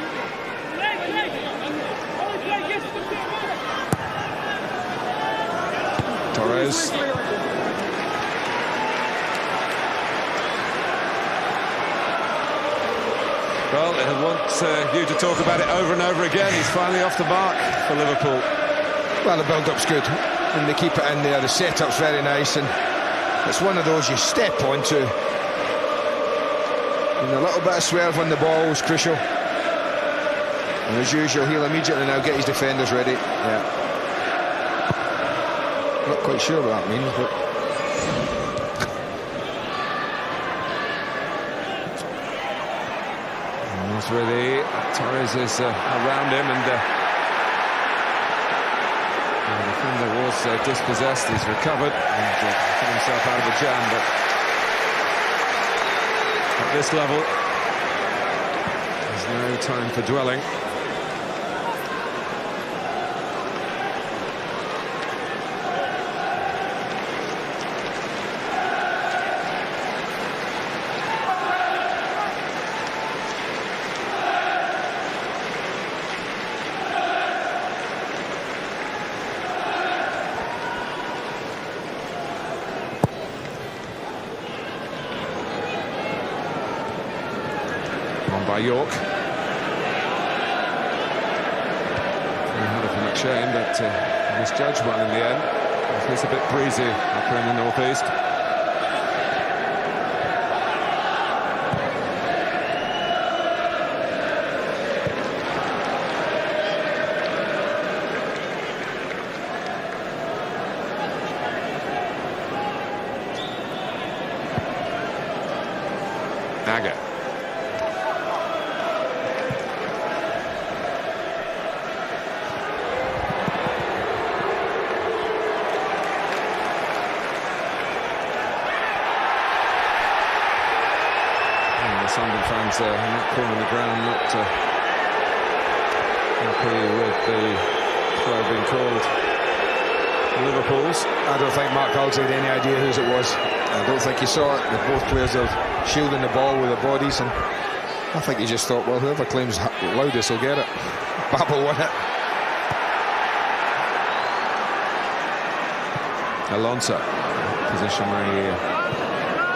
Torres. Well, I want you to talk about it over and over again. He's finally off the mark for Liverpool. Well, the build-up's good, and they keep it in there. The setup's very nice, and it's one of those you step onto. And a little bit of swerve on the ball is crucial. And as usual, he'll immediately now get his defenders ready. Yeah. Not quite sure what that means, but... Really, Torres is around him, and the defender was dispossessed. He's recovered and put himself out of the jam, but at this level there's no time for dwelling. By York. He had it for McShane, but misjudged one in the end. It's a bit breezy up here in the northeast. Agger. Sunderland fans in that corner of the ground not happy with the throw being called Liverpool's. I don't think Mark Hughes had any idea whose it was. I don't think he saw it. Both players are shielding the ball with their bodies, and I think he just thought, well, whoever claims loudest will get it. Babel won it. Alonso, position where he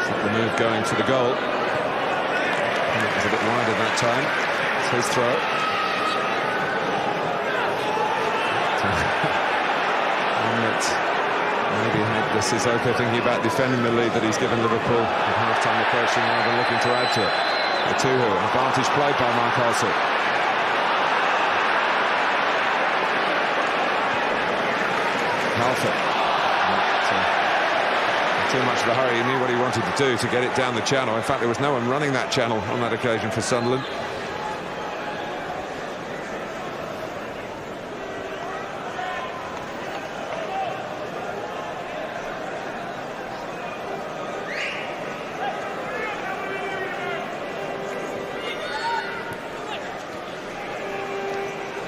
set the move going for the goal. It was a bit wider that time. It's his throw. Maybe had the Sissoko thinking about defending the lead that he's given Liverpool at half-time approaching rather than looking to add to it. The two-who, advantage played by Mark Halsey. Halford. Too much of a hurry. He knew what he wanted to do to get it down the channel. In fact, there was no one running that channel on that occasion for Sunderland.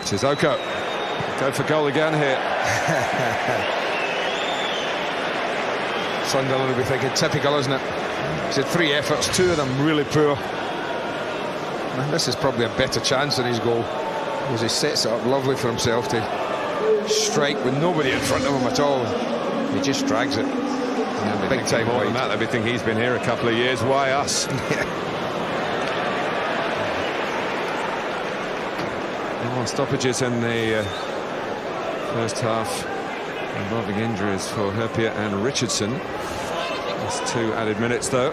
Sissoko, go for goal again here. Sunderland will be thinking, typical, isn't it? He's had 3 efforts, 2 of them really poor. And this is probably a better chance than his goal, because he sets it up lovely for himself to strike with nobody in front of him at all. He just drags it. Yeah, big time more than that. They'll be thinking he's been here a couple of years. Why us? Stoppages in the first half involving injuries for Herpia and Richardson. That's 2 added minutes though.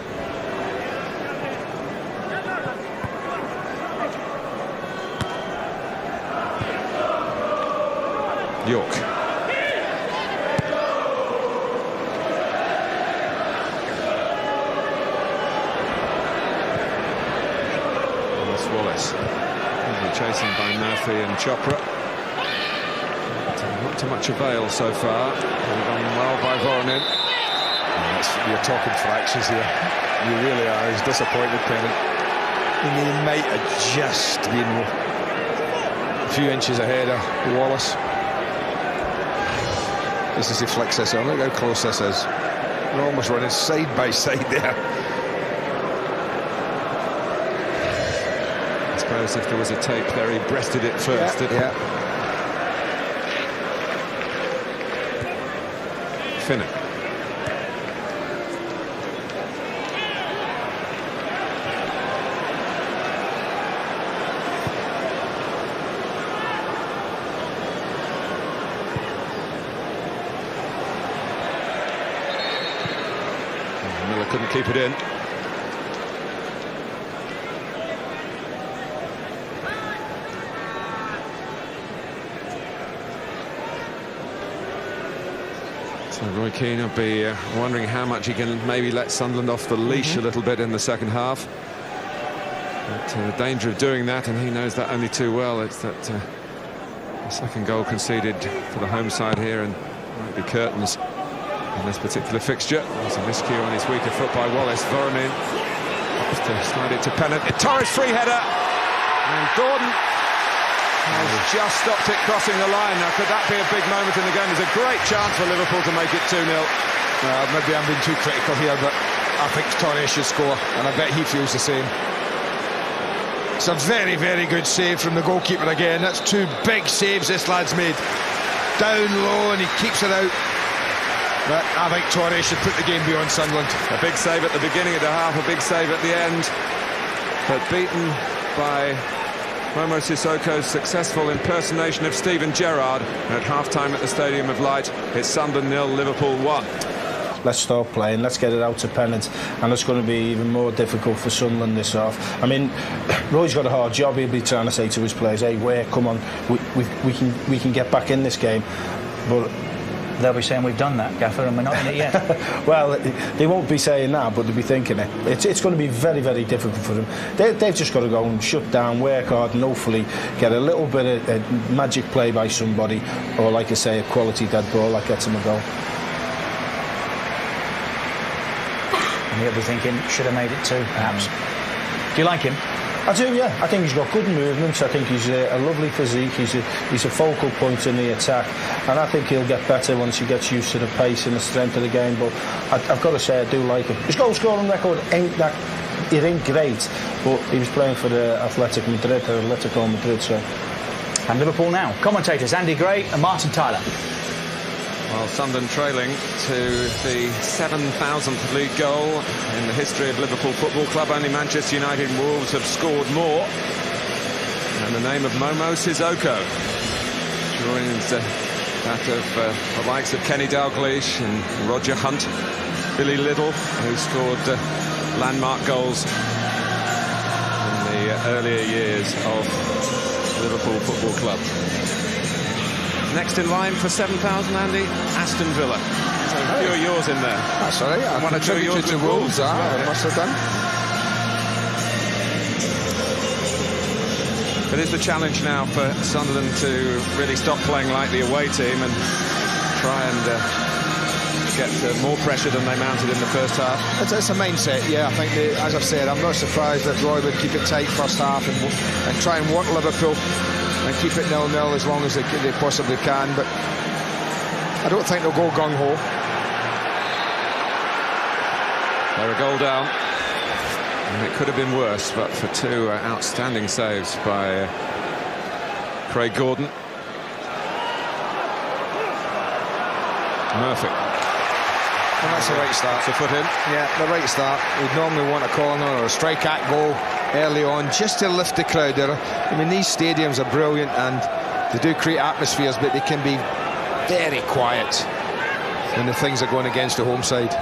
York. That's Wallace. Chasing by Murphy and Chopra. Not to much avail so far. Done well by Voronin. You're talking fractions here. You really are. He's disappointed, Pennant. He might have just been a few inches ahead of Wallace. Just as he flicks this on, look how close this is. They're almost running side by side there. If there was a tape there, he breasted it first, didn't he? Finnick. Miller couldn't keep it in. Roy Keane will be wondering how much he can maybe let Sunderland off the leash a little bit in the second half. But the danger of doing that, and he knows that only too well, it's that the second goal conceded for the home side here, and might be curtains in this particular fixture. There's a miscue on his weaker foot by Wallace. Voronin has to slide it to Pennant. Torres free header, and Gordon has just stopped it crossing the line. Now, could that be a big moment in the game? There's a great chance for Liverpool to make it 2-0. Maybe I'm being too critical here, but I think Torres should score, and I bet he feels the same. It's a very, very good save from the goalkeeper again. That's 2 big saves this lad's made. Down low, and he keeps it out. But I think Torres should put the game beyond Sunderland. A big save at the beginning of the half, a big save at the end. But beaten by Momo Sissoko's successful impersonation of Steven Gerrard. And at half-time at the Stadium of Light, it's Sunderland 0, Liverpool 1. Let's start playing, let's get it out to Pennant, and it's going to be even more difficult for Sunderland this half. I mean, Roy's got a hard job. He'll be trying to say to his players, hey, come on, we can get back in this game. But they'll be saying we've done that, Gaffer, and we're not in it yet. Well, they won't be saying that, but they'll be thinking it. It's going to be very, very difficult for them. They've just got to go and shut down, work hard, and hopefully get a little bit of magic play by somebody, or like I say, a quality dead ball that gets them a goal. And he'll be thinking, should have made it 2, perhaps. Do you like him? I do, yeah. I think he's got good movements. I think he's a lovely physique. He's a focal point in the attack, and I think he'll get better once he gets used to the pace and the strength of the game. But I've got to say, I do like him. His goal scoring record ain't that he ain't great, but he was playing for the Atletico Madrid, so. And Liverpool now. Commentators Andy Gray and Martin Tyler. Well, Sunderland trailing to the 7,000th league goal in the history of Liverpool Football Club. Only Manchester United and Wolves have scored more. And the name of Momo Sissoko joins that of the likes of Kenny Dalglish and Roger Hunt, Billy Liddell, who scored landmark goals in the earlier years of Liverpool Football Club. Next in line for 7,000, Andy, Aston Villa. So a few of yours in there. That's all right. I One or two of yours to with Wolves, Wolves as well, I yeah. must have done. But is the challenge now for Sunderland to really stop playing like the away team and try and get more pressure than they mounted in the first half? It's a mindset, yeah. I think, as I've said, I'm not surprised that Roy would keep it tight first half and try and work Liverpool and keep it 0-0 as long as they possibly can. But I don't think they'll go gung-ho. They're a goal down. And it could have been worse, but for two outstanding saves by Craig Gordon. Murphy. And that's the right start. It's a foot in. Yeah, the right start. We'd normally want a corner or a strike at goal early on just to lift the crowd. I mean, these stadiums are brilliant and they do create atmospheres, but they can be very quiet when the things are going against the home side.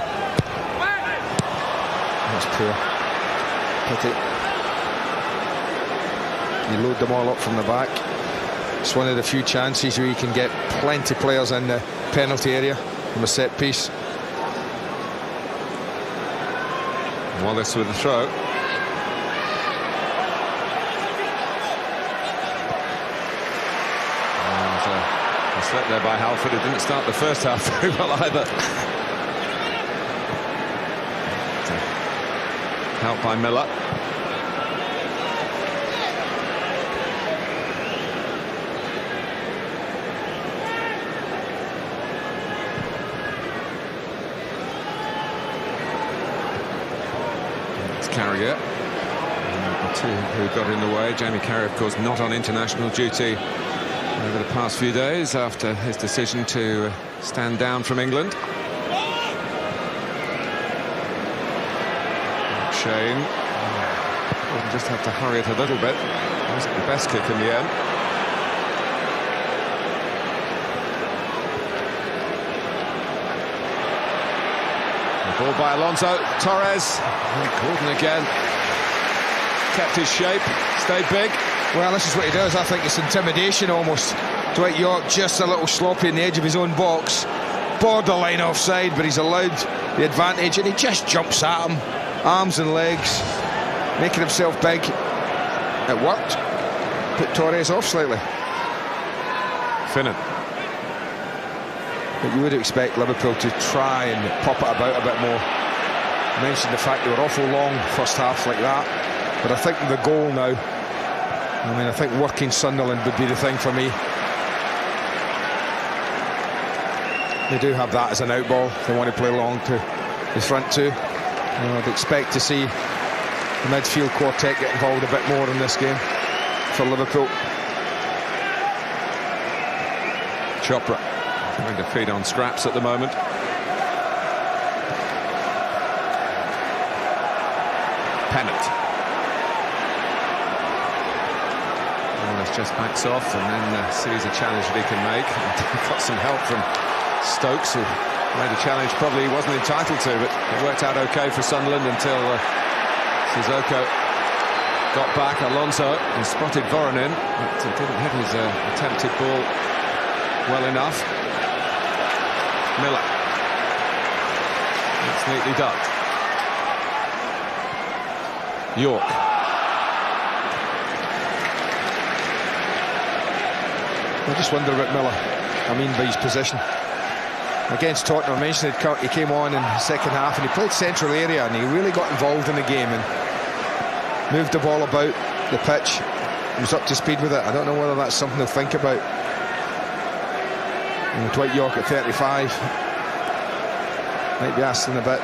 That's poor. Pity. You load them all up from the back. It's one of the few chances where you can get plenty of players in the penalty area from a set piece. Wallace with the throw. And a slip there by Halford, who didn't start the first half very well either. Help by Miller. Carrier, the two who got in the way. Jamie Carrier, of course, not on international duty over the past few days after his decision to stand down from England. Shane just had to hurry it a little bit. It wasn't the best kick in the end. Ball by Alonso, Torres, and Gordon again. Kept his shape, stayed big. Well, this is what he does. I think it's intimidation almost. Dwight York just a little sloppy in the edge of his own box. Borderline offside, but he's allowed the advantage and he just jumps at him. Arms and legs, making himself big. It worked. Put Torres off slightly. Finnan. But you would expect Liverpool to try and pop it about a bit more. I mentioned the fact they were awful long first half like that, but I think the goal now, I mean, I think working Sunderland would be the thing for me. They do have that as an out ball. They want to play long to the front two. I'd expect to see the midfield quartet get involved a bit more in this game for Liverpool. Chopra trying to feed on scraps at the moment. Pennant. Wallace just backs off and then sees a challenge that he can make. Got some help from Stokes, who made a challenge probably he wasn't entitled to, but it worked out okay for Sunderland until Sissoko got back. Alonso and spotted Voronin, but didn't hit his attempted ball well enough. Miller. That's neatly done. York. I just wonder about Miller. I mean, by his position. Against Tottenham, I mentioned he came on in the second half and he played central area and he really got involved in the game and moved the ball about the pitch. He was up to speed with it. I don't know whether that's something to think about. And Dwight York at 35 might be asking a bit.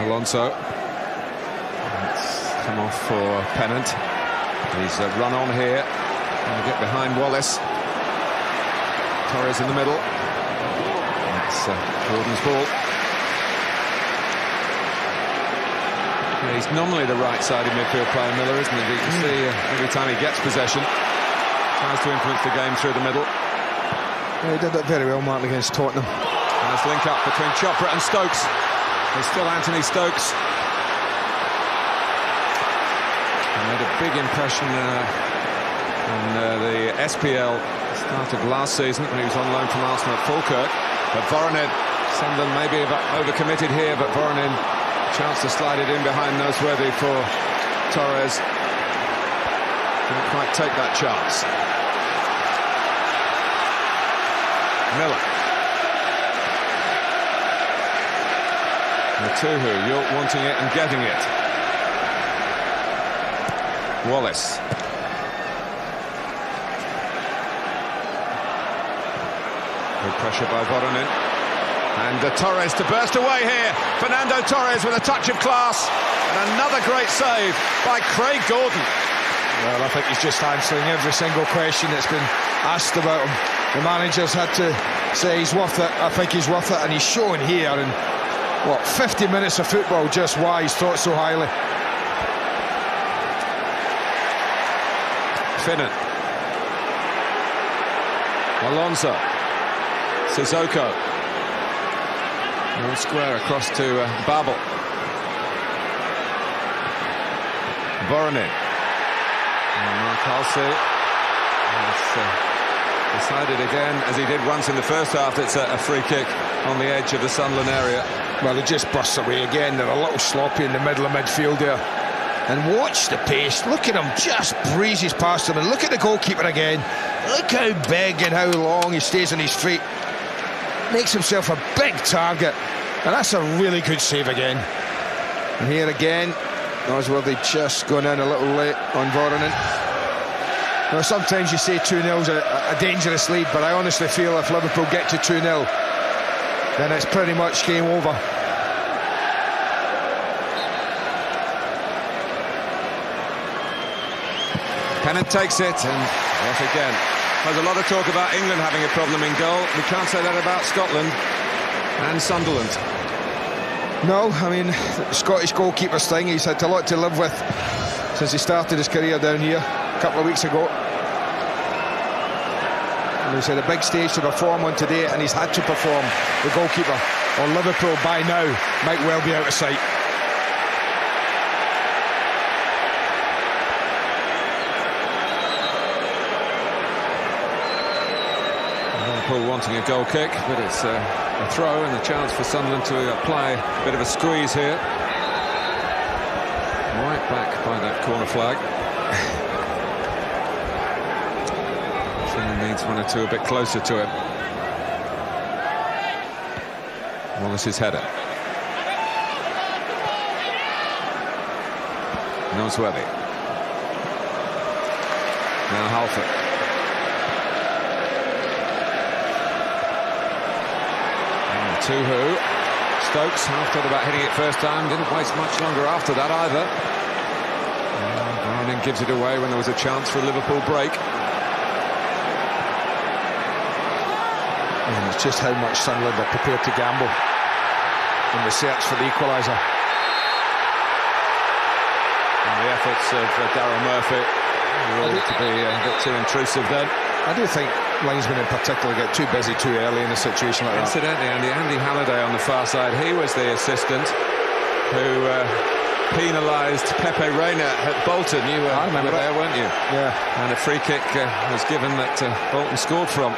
Alonso. It's come off for Pennant. He's run on here. Trying to get behind Wallace. Torres in the middle. That's Gordon's ball. Yeah, he's nominally the right-sided midfield player, Miller, isn't he? You can see every time he gets possession, tries to influence the game through the middle. Yeah, he did that very well, Martin, against Tottenham. Nice link up between Chopra and Stokes. There's still Anthony Stokes. He made a big impression on the SPL start of last season when he was on loan from Arsenal at Falkirk. But Voronin, Sunderland maybe overcommitted here, but Voronin, chance to slide it in behind Noseworthy for Torres. Didn't quite take that chance. Miller. Matuhu, York wanting it and getting it. Wallace. Good pressure by Voronin. And Torres to burst away here. Fernando Torres with a touch of class. And another great save by Craig Gordon. Well, I think he's just answering every single question that's been asked about him. The manager's had to say he's worth it. I think he's worth it. And he's shown here in, what, 50 minutes of football just why he's thought so highly. Finnan. Alonso. Sissoko. One square across to Babel. Voronin. Mark Halsey has decided again, as he did once in the first half, it's a free kick on the edge of the Sunderland area. Well, it just bursts away again. They're a little sloppy in the middle of midfield there. And watch the pace. Look at him, just breezes past him. And look at the goalkeeper again. Look how big and how long he stays on his feet. Makes himself a big target. And that's a really good save again. And here again, Noseworthy just going in a little late on Voronin. Now, sometimes you say 2-0's a dangerous lead, but I honestly feel if Liverpool get to 2-0, then it's pretty much game over. Pennant takes it, and off again. There's a lot of talk about England having a problem in goal. We can't say that about Scotland and Sunderland. No, I mean, the Scottish goalkeeper's thing, he's had a lot to live with since he started his career down here a couple of weeks ago. And he's had a big stage to perform on today, and he's had to perform, the goalkeeper, or Liverpool by now might well be out of sight. Liverpool wanting a goal kick, but it's a throw and a chance for Sunderland to apply a bit of a squeeze here. Right back by that corner flag. Finnan needs one or two a bit closer to him. Wallace's header. Noseworthy. Now Halford. Tuhu. Stokes half thought about hitting it first time, didn't waste much longer after that either. Voronin gives it away when there was a chance for a Liverpool break. And it's just how much Sunderland are prepared to gamble in the search for the equaliser. And the efforts of Darryl Murphy were to be a bit too intrusive then. I do think linesmen in particular get too busy too early in a situation like that. Incidentally, Andy Halliday on the far side, he was the assistant who penalised Pepe Reina at Bolton. You were there, weren't you? Yeah. And a free kick was given that Bolton scored from.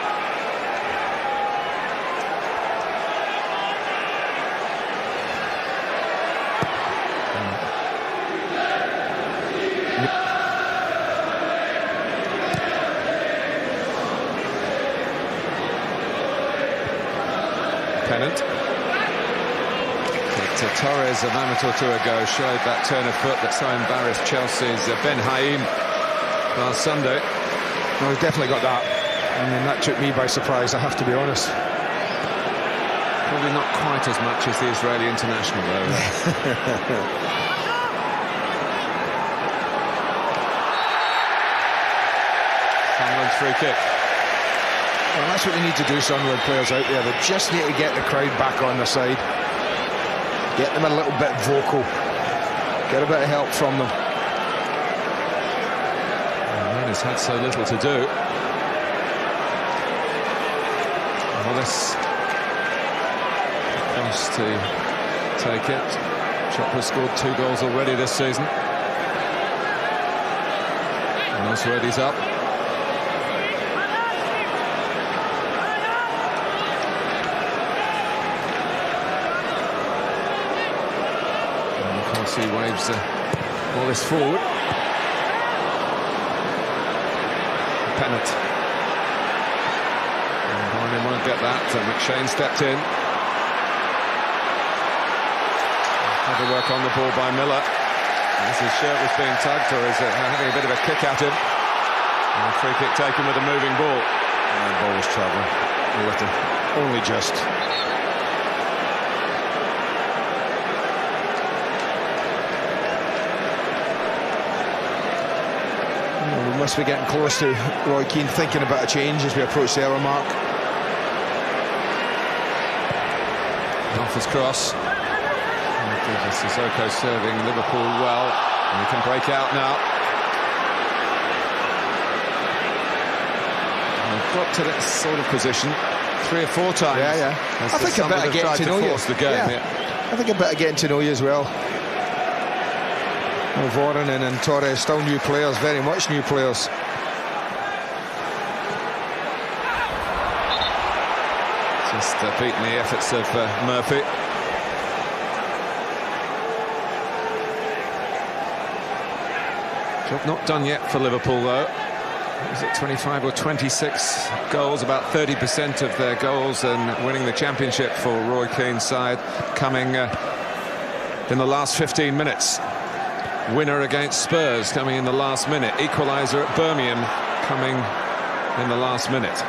Pennant. But Torres a moment or two ago showed that turn of foot that so embarrassed Chelsea's Ben Haim last Sunday. No, he's definitely got that. I mean, that took me by surprise, I have to be honest. Probably not quite as much as the Israeli international, though. Sunderland's free kick. Well, that's what they need to do, Sunderland players out there. They just need to get the crowd back on their side. Get them a little bit vocal. Get a bit of help from them. Reina's had so little to do. Wallace wants to take it. Chopper's scored 2 goals already this season. And Nosworthy's up. And Corsi waves Wallace forward. Pennant. And won't get that. McShane stepped in. Had to work on the ball by Miller. As his shirt was being tugged, or is having a bit of a kick at him. And a free kick taken with a moving ball. And the ball was travelling a little. Only just. We must be getting close to Roy Keane thinking about a change as we approach the hour mark. Off his cross. Sissoko serving Liverpool well. And he can break out now. And they've got to that sort of position 3 or 4 times. Yeah. I think I better get to know you. The game, yeah. I think I better get to know you as well. Voronin and Torres still new players, very much new players. Just beating the efforts of Murphy. Job not done yet for Liverpool, though. Is it 25 or 26 goals? About 30% of their goals and winning the championship for Roy Keane's side coming in the last 15 minutes. Winner against Spurs coming in the last minute. Equaliser at Birmingham coming in the last minute.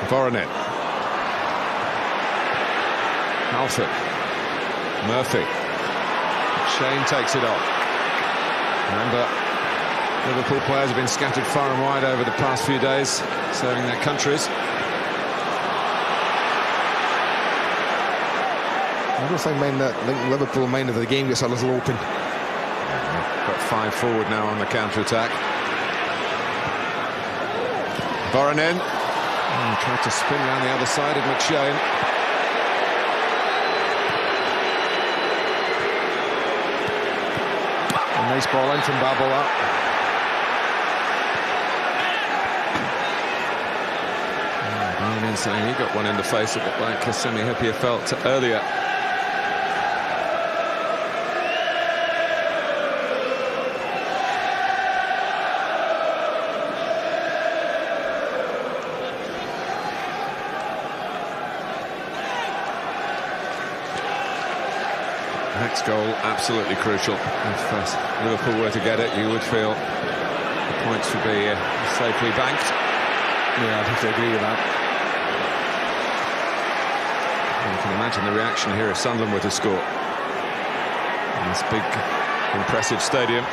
Voronin. Alford. Murphy. Shane takes it on. Remember, Liverpool players have been scattered far and wide over the past few days, serving their countries. I don't think Liverpool mind of the game gets a little open. Got 5 forward now on the counter-attack. Voronin. Tried to spin around the other side of McShane. A nice ball in from Babolat. Voronin saying he got one in the face, a bit like Semi Hyypiä felt earlier. Next goal, absolutely crucial. If Liverpool were to get it, you would feel the points would be safely banked. Yeah, I'd have to agree with that. And you can imagine the reaction here if Sunderland were to score. In this big, impressive stadium.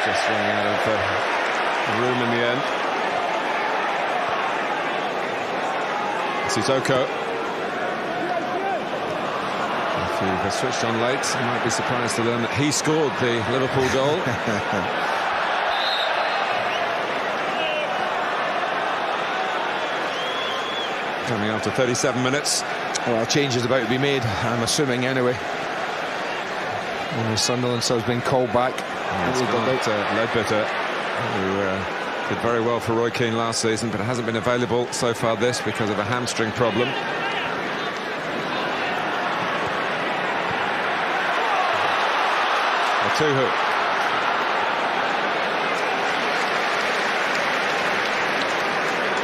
Just running out of room in the end. Sissoko. If you've switched on late, you might be surprised to learn that he scored the Liverpool goal. Coming after 37 minutes. Well, a change is about to be made, I'm assuming anyway. Only Sunderland so has been called back. Ledbetter, who did very well for Roy Keane last season, but hasn't been available so far this because of a hamstring problem. Atuhu.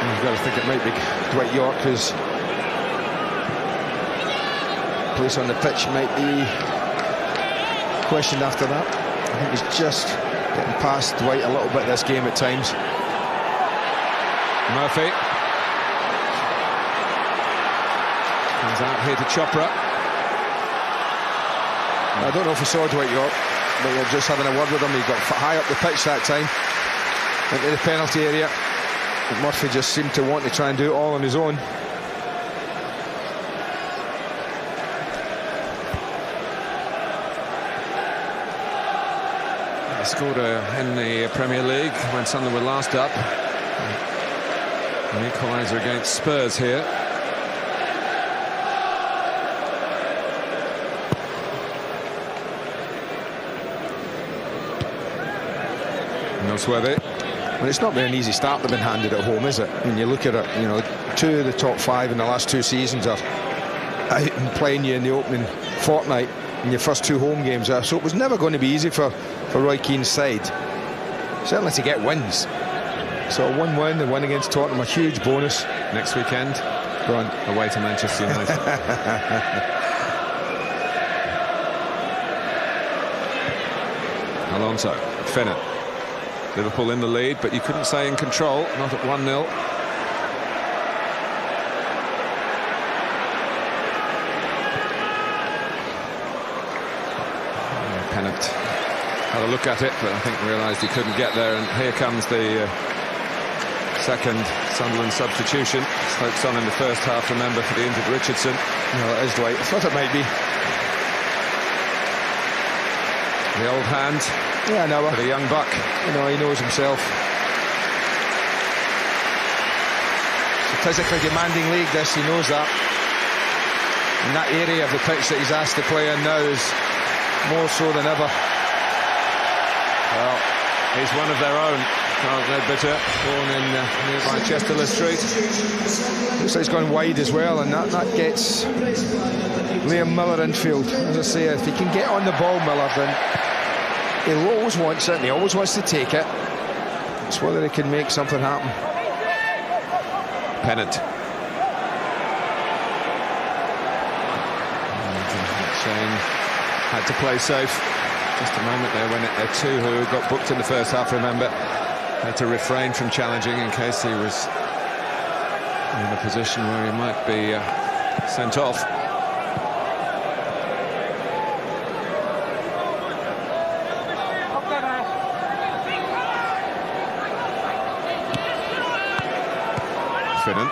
You've got to think it might be Dwight York who's place on the pitch might be questioned after that. I think he's just getting past Dwight a little bit this game at times. Murphy comes out here to Chopra. I don't know if he saw Dwight York, but you're just having a word with him. He got high up the pitch that time into the penalty area. But Murphy just seemed to want to try and do it all on his own. He scored in the Premier League when Sunderland were last up. An equaliser against Spurs here. Nosworthy. Well, it's not been an easy start they've been handed at home, is it? When you look at it, you know, 2 of the top 5 in the last 2 seasons are out and playing you in the opening fortnight in your first 2 home games. So it was never going to be easy for Roy Keane's side, certainly to get wins. So a 1-win, the win against Tottenham, a huge bonus. Next weekend, go on, away to Manchester United. Alonso, Finnan. Liverpool in the lead, but you couldn't say in control, not at 1-0. Pennant had a look at it, but I think realised he couldn't get there, and here comes the second Sunderland substitution. Stokes on in the first half, remember, for the injured Richardson. No, it is Dwight. I thought it might be. The old hand. Yeah, no. For the young buck. You know, he knows himself. It's a physically demanding league, this, he knows that. And that area of the pitch that he's asked to play in now is more so than ever. Well, he's one of their own. Carl Ledbetter, born in nearby Chesterley Street. Looks like he's gone wide as well, and that gets Liam Miller infield. As I say, if he can get on the ball, Miller, then he'll always wants it, and he always wants to take it. It's whether he can make something happen. Pennant. Shane had to play safe. Just a moment there when two who got booked in the first half, remember, had to refrain from challenging in case he was in a position where he might be sent off. Finnan.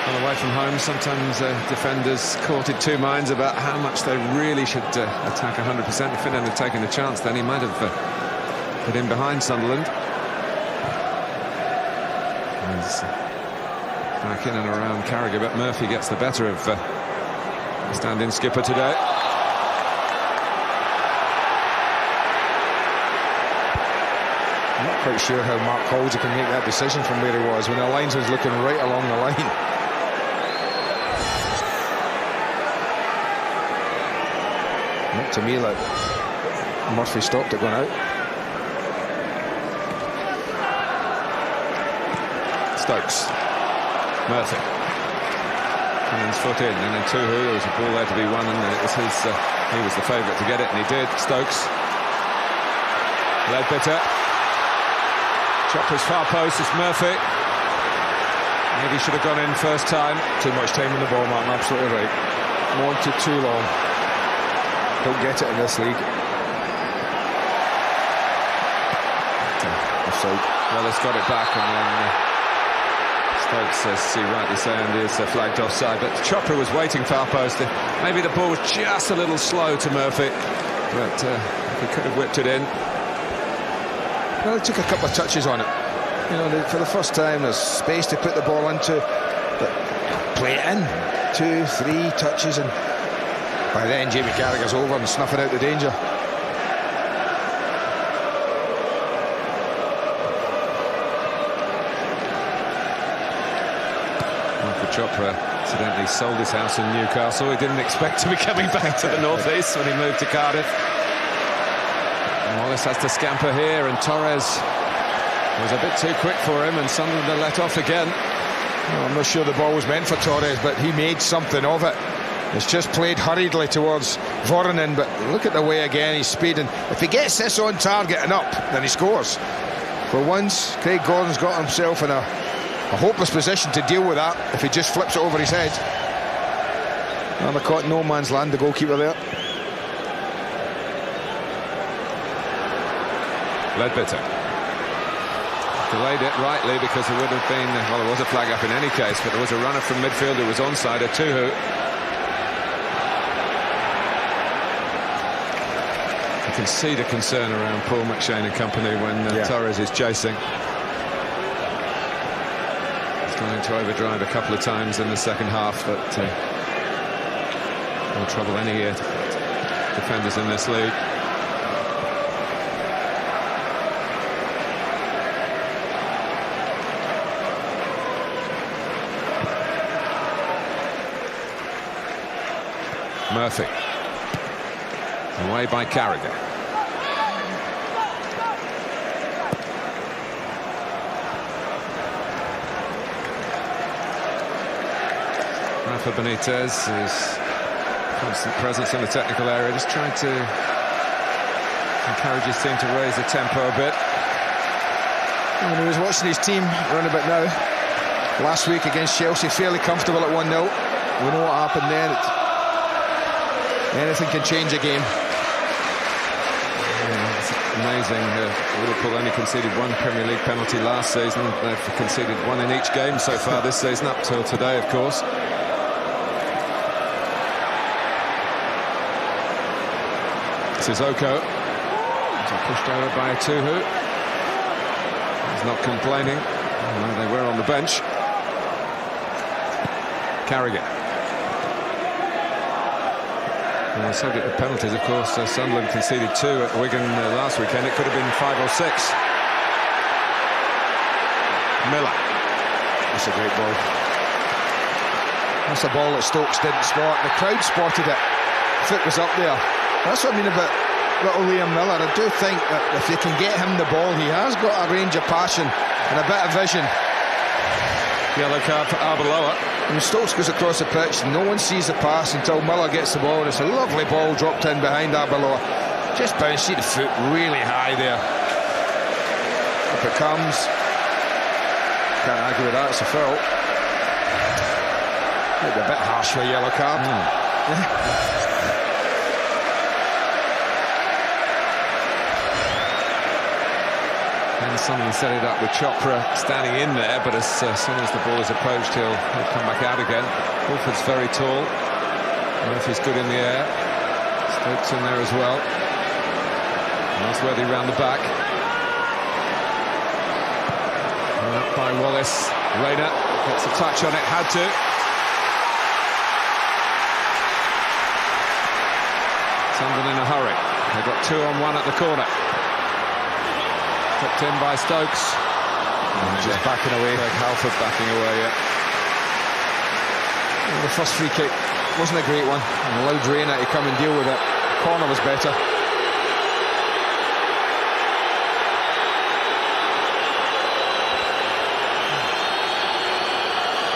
Well, away from home, sometimes defenders caught in 2 minds about how much they really should attack 100%. If Finnan had taken a chance, then he might have put in behind Sunderland. He's back in and around Carragher, but Murphy gets the better of the stand-in skipper today. I'm not quite sure how Mark Halsey can make that decision from where he was when the lines was looking right along the line. Looked to me like Murphy stopped it going out. Stokes. Murphy. Finnan's foot in, and then Tuhu, there was a ball there to be won, and it was his. He was the favourite to get it, and he did. Stokes. Ledbetter. Chopra's far post, it's Murphy. Maybe should have gone in first time. Too much time on the ball, Martin, absolutely right. Wanted too long. Don't get it in this league. Offside. Well, it's got it back, and then Stokes, as he rightly saying, is flagged offside. But Chopra was waiting far post. Maybe the ball was just a little slow to Murphy, but he could have whipped it in. Well, it took a couple of touches on it. You know, for the first time, there's space to put the ball into, but play it in. 2, 3 touches, and by then Jamie Carragher's over and snuffing out the danger. Michael Chopra incidentally sold his house in Newcastle. He didn't expect to be coming back to the North East when he moved to Cardiff. Wallace has to scamper here, and Torres was a bit too quick for him, and Sunderland are let off again. Well, I'm not sure the ball was meant for Torres, but he made something of it. It's just played hurriedly towards Voronin, but look at the way again he's speeding. If he gets this on target and up, then he scores. For once, Craig Gordon's got himself in a hopeless position to deal with that if he just flips it over his head. And they're caught in no man's land, the goalkeeper there. Ledbetter delayed it rightly because there would have been, well, there was a flag up in any case, but there was a runner from midfield who was onside, a Tuhu. You can see the concern around Paul McShane and company when Torres is chasing. He's gone into overdrive a couple of times in the second half, but will trouble any defenders in this league. Murphy. Away by Carragher. Rafa Benitez, his constant presence in the technical area, just trying to encourage his team to raise the tempo a bit. When he was watching his team run a bit now, last week against Chelsea, fairly comfortable at 1-0. We know what happened then. Anything can change a game. It's amazing. Liverpool only conceded one Premier League penalty last season. They've conceded one in each game so far this season, up till today, of course. Sissoko. Pushed over by a Tuhu. He's not complaining. They were on the bench. Carragher. Subject to penalties, of course. Sunderland conceded 2 at Wigan last weekend. It could have been 5 or 6. Miller. That's a great ball. That's a ball that Stokes didn't spot. The crowd spotted it. Foot was up there. That's what I mean about little Liam Miller. I do think that if they can get him the ball, he has got a range of passion and a bit of vision. Yellow card for Arbeloa. When Stokes goes across the pitch, no one sees the pass until Miller gets the ball. It's a lovely ball dropped in behind Arbeloa. Just bounced, see the foot really high there. Up it comes. Can't argue with that, it's a foul. Maybe a bit harsh for a yellow card. And someone set it up with Chopra standing in there, but as soon as the ball is approached, he'll come back out again. Wolford's very tall. Murphy's good in the air. Stokes in there as well. Nosworthy round the back. Up by Wallace. Reina gets a touch on it, had to. Sunderland in a hurry. They've got 2 on 1 at the corner. Tucked in by Stokes. Just backing away. Halford backing away, Well, the first free kick wasn't a great one. And allowed Reina to come and deal with it. The corner was better.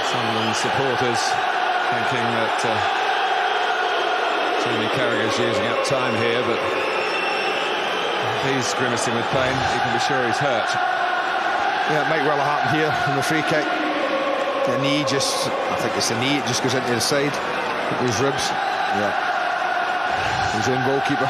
Sunderland supporters thinking that Jamie Carragher's using up time here, but he's grimacing with pain. You can be sure he's hurt. Yeah, it might well have happened here in the free kick. The knee just, I think it's the knee, it just goes into the side. His ribs. Yeah. His own goalkeeper.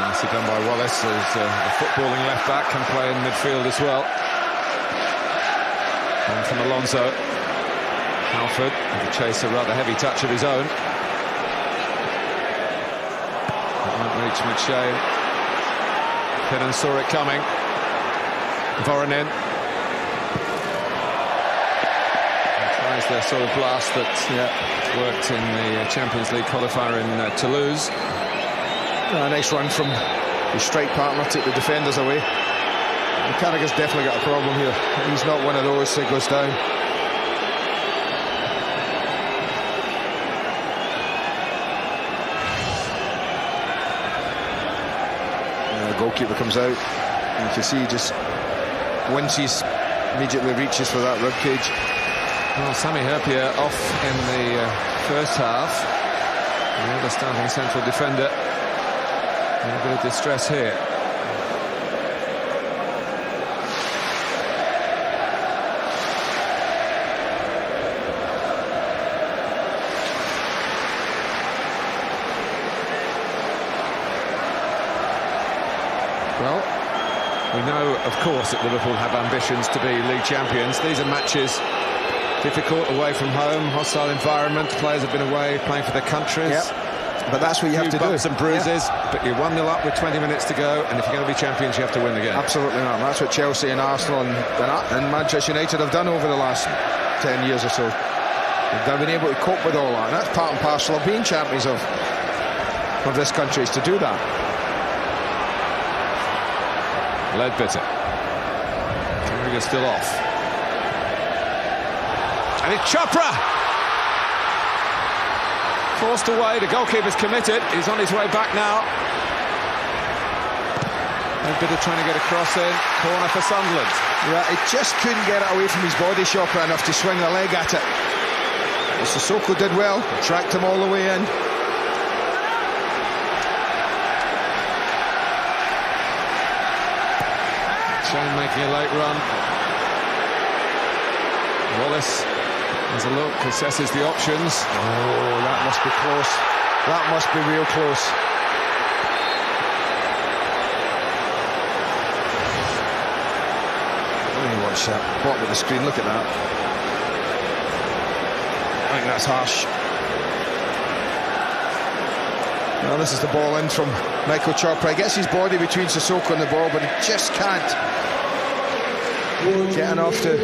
Nicely done by Wallace, who's a footballing left back, can play in midfield as well. And from Alonso, Halford with a chase, a rather heavy touch of his own. It won't reach McShane. Pinnan saw it coming. Voronin. Tries the sort of blast that worked in the Champions League qualifier in Toulouse. A nice run from his strike partner, took the defenders away. Carragher's definitely got a problem here. He's not one of those that goes down. goalkeeper comes out. And you can see he just winces, immediately reaches for that rib cage. Well, Sami Hyypiä off in the first half. The other starting central defender. A little bit of distress here. Well, we know, of course, that Liverpool have ambitions to be league champions. These are matches difficult, away from home, hostile environment. Players have been away playing for their countries. Yep. But that's what you have to do. Bumps and bruises, but you're 1-0 up with 20 minutes to go, and if you're going to be champions, you have to win the game. Absolutely not. That's what Chelsea and Arsenal and Manchester United have done over the last 10 years or so. They've been able to cope with all that, and that's part and parcel of being champions of this country, is to do that. Ledbetter. Carragher still off. And it's Chopra! Forced away, the goalkeeper's committed. He's on his way back now. Ledbetter trying to get a cross in. Corner for Sunderland. Yeah, he just couldn't get it away from his body, Chopra, enough to swing the leg at it. Sissoko did well, tracked him all the way in. Shane making a late run. Wallace has a look, assesses the options. Oh, that must be close. That must be real close. Let me watch that. Bottom of the screen, look at that. I think that's harsh. Now this is the ball in from Michael Chopra. He gets his body between Sissoko and the ball, but he just can't get enough to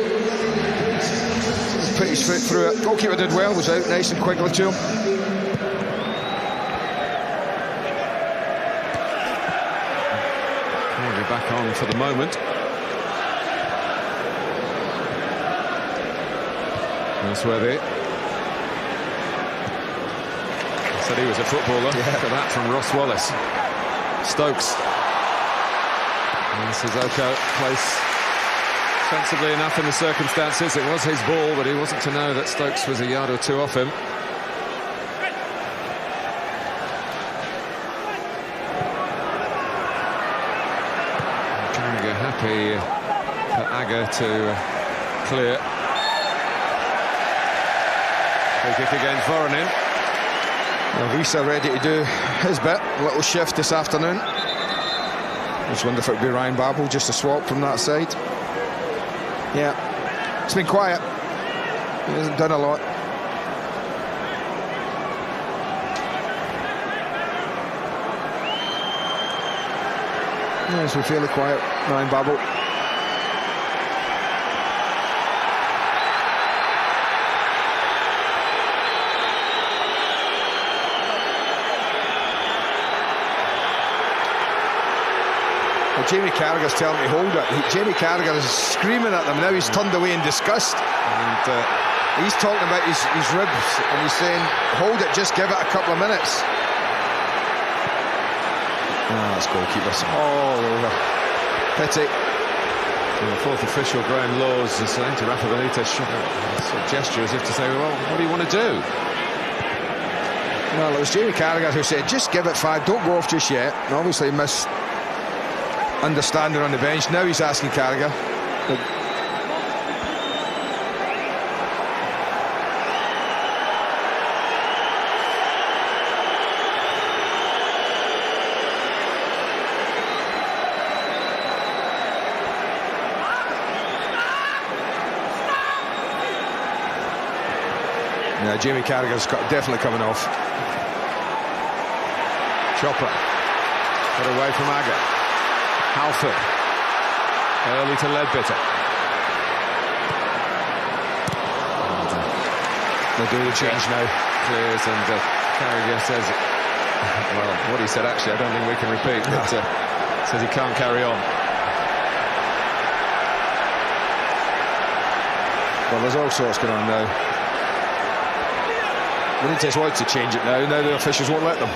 put his foot through it. Goalkeeper did well, was out nice and quickly to him. We're back on for the moment. Nosworthy. Said he was a footballer. Yeah. Look at that from Ross Wallace. Stokes. And Sissoko plays sensibly enough in the circumstances. It was his ball, but he wasn't to know that Stokes was a yard or two off him. Carragher happy for Agger to clear. Free kick against Voronin. Visa ready to do his bit. A little shift this afternoon. I just wonder if it would be Ryan Babel, just a swap from that side. Yeah, it's been quiet. He hasn't done a lot. Yeah, it's been fairly quiet, Ryan Babel. Jamie Carragher's telling me hold it. Jamie Carragher is screaming at them now. He's turned away in disgust, and he's talking about his ribs, and he's saying hold it, just give it a couple of minutes. That's goalkeeper all over. Pity. And the fourth official, Graham Laws, is saying to Rafa Benitez, sort of gesture as if to say, well, what do you want to do? Well, it was Jamie Carragher who said just give it 5, don't go off just yet, and obviously missed understanding on the bench. Now he's asking Carragher. Yeah, Jamie Carragher's definitely coming off. Chopra got away from Agger. Halford early to Ledbetter. They're doing the change now. Clears, and Carragher says, well, what he said actually I don't think we can repeat, but says he can't carry on. Well, there's all sorts going on now. Benitez wants to change it now the officials won't let them.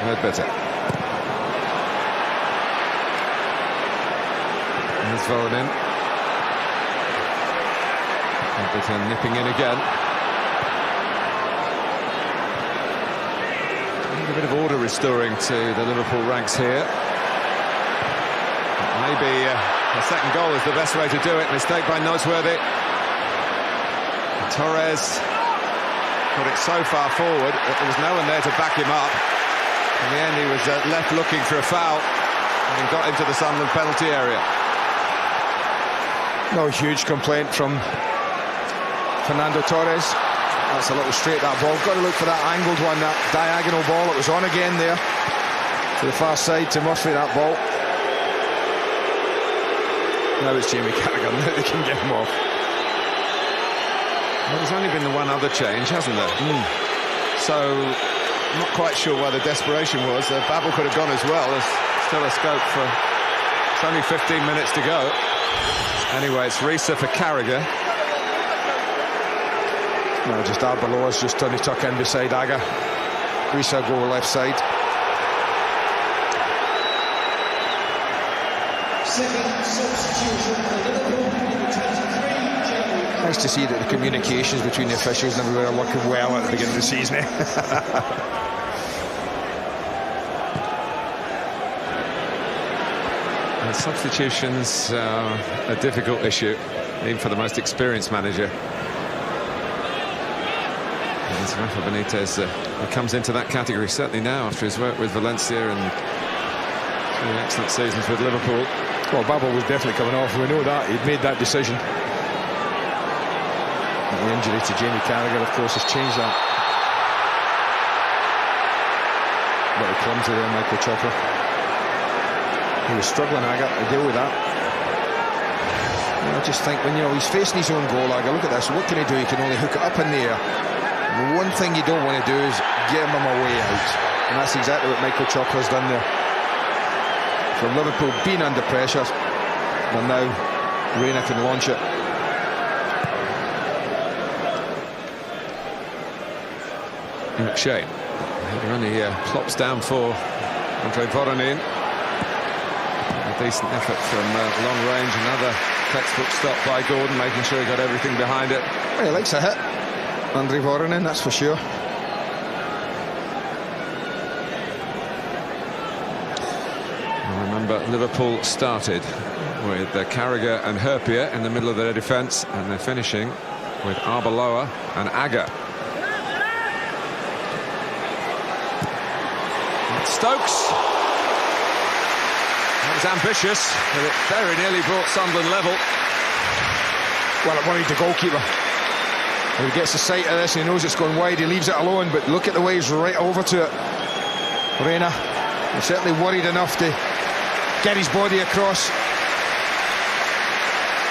Ledbetter. There's Voronin. Ledbetter nipping in again. A bit of order restoring to the Liverpool ranks here. Maybe a second goal is the best way to do it. Mistake by Noseworthy. Torres put it so far forward that there was no one there to back him up. In the end, he was left looking for a foul and got into the Sunderland penalty area. No huge complaint from Fernando Torres. That's a little straight, that ball. Got to look for that angled one, that diagonal ball. It was on again there. To the far side to Murphy, that ball. Now it's Jamie Carragher. Now they can get him off. Well, there's only been the one other change, hasn't there? So, I'm not quite sure where the desperation was. Babel could have gone as well. There's still a scope for... It's only 15 minutes to go. Anyway, it's Risa for Carragher. No, just Arbeloa's just trying to tuck in beside Aga. Risa go left side. Second substitution for Liverpool, number 23. Nice to see that the communications between the officials and everywhere are working well at the beginning of the season. Substitutions are a difficult issue, even for the most experienced manager. As Rafa Benitez comes into that category, certainly now after his work with Valencia and 3 excellent seasons with Liverpool. Well, Babel was definitely coming off. We know that. He'd made that decision. And the injury to Jamie Carragher, of course, has changed that. Little clumsy there, Michael Chopper. He was struggling, Aga, to deal with that. I just think when, he's facing his own goal, Aga, look at this. What can he do? He can only hook it up in the air. The one thing you don't want to do is get him a way out. And that's exactly what Michael Chopper has done there. From Liverpool being under pressure, and now Reina can launch it. McShane. He plops down for Andre Voronin. A decent effort from long range. Another textbook stop by Gordon, making sure he got everything behind it. Well, he likes a hit, Andre Voronin, that's for sure. Remember, Liverpool started with Carragher and Herpier in the middle of their defence, and they're finishing with Arbeloa and Aga. Stokes. That was ambitious, but it very nearly brought Sunderland level. Well, it worried the goalkeeper. When he gets the sight of this, he knows it's going wide, he leaves it alone, but look at the way he's right over to it. Reina, he's certainly worried enough to get his body across.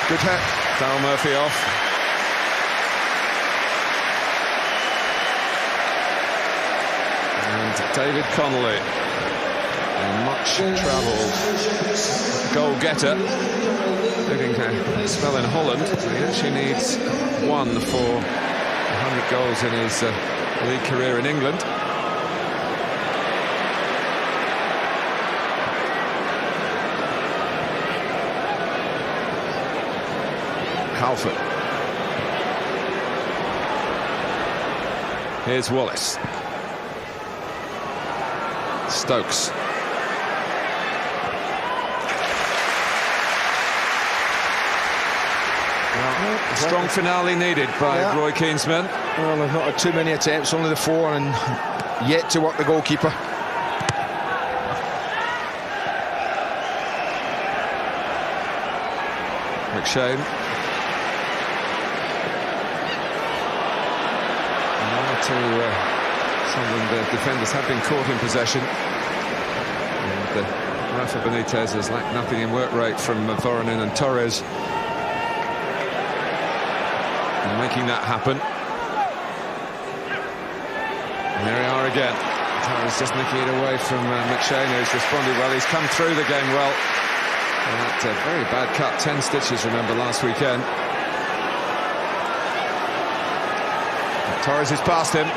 Good hit. Darryl Murphy off. And David Connolly, a much-travelled goal-getter, looking to spell in Holland. He actually needs 1 for 100 goals in his league career in England. Halford. Here's Wallace. Stokes. Well, strong finale needed by Roy Keane's men. Well, they've not had too many attempts, only the 4, and yet to work the goalkeeper. McShane. Some of the defenders have been caught in possession, and Rafa Benitez has lacked nothing in work rate from Voronin and Torres. And making that happen. And there we are again. Torres just nicking it away from McShane, who's responded well. He's come through the game well. And that very bad cut, 10 stitches, remember, last weekend. Torres is past him.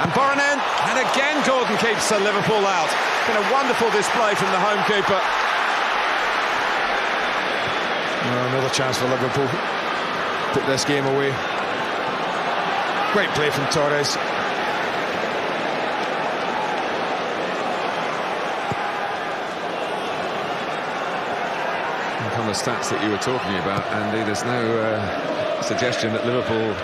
And Voronin, and again Gordon keeps Liverpool out. Been a wonderful display from the home keeper. Another chance for Liverpool. Put this game away. Great play from Torres. And on the stats that you were talking about, Andy, there's no suggestion that Liverpool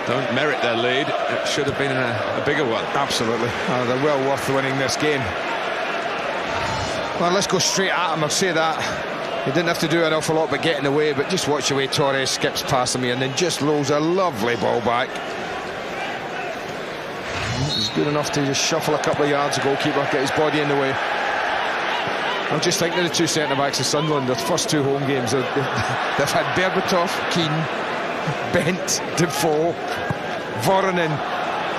don't merit their lead. It should have been a bigger one. Absolutely. They're well worth winning this game. Well, let's go straight at him, I'll say that. He didn't have to do an awful lot but getting away, but just watch the way Torres skips past him and then just rolls a lovely ball back. He's good enough to just shuffle a couple of yards, the goalkeeper, get his body in the way. I'm just thinking of the two centre-backs of Sunderland, their first two home games, they've had Berbatov, Keane, Bent, Defoe, Voronin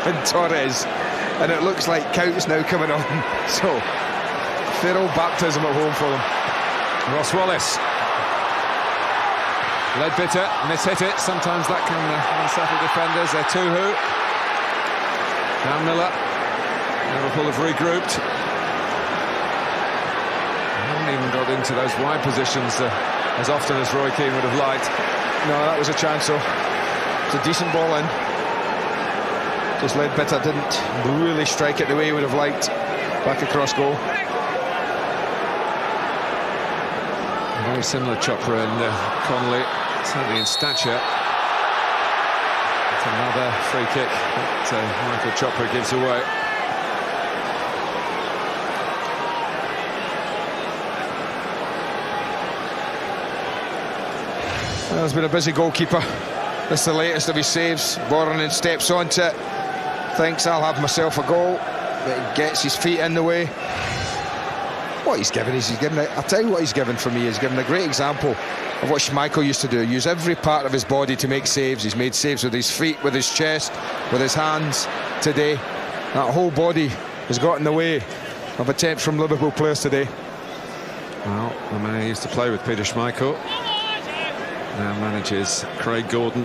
and Torres, and it looks like Kuyt's now coming on. So, fair old baptism at home for them. Ross Wallace. Ledbetter mishit it. Sometimes that can unsettle defenders. They're Tuhu. Now Miller. Liverpool have regrouped. Haven't even got into those wide positions as often as Roy Keane would have liked. No, that was a chance though. It's a decent ball in. Just Ledbetter didn't really strike it the way he would have liked. Back across goal. Very similar Chopra and Connolly, certainly in stature. It's another free kick that Michael Chopra gives away. Well, there's been a busy goalkeeper. This is the latest of his saves. Voronin steps onto it. Thinks, I'll have myself a goal. But he gets his feet in the way. What he's given is I'll tell you what he's given for me. He's given a great example of what Schmeichel used to do. Use every part of his body to make saves. He's made saves with his feet, with his chest, with his hands today. That whole body has got in the way of attempts from Liverpool players today. Well, the man who used to play with Peter Schmeichel now manages Craig Gordon.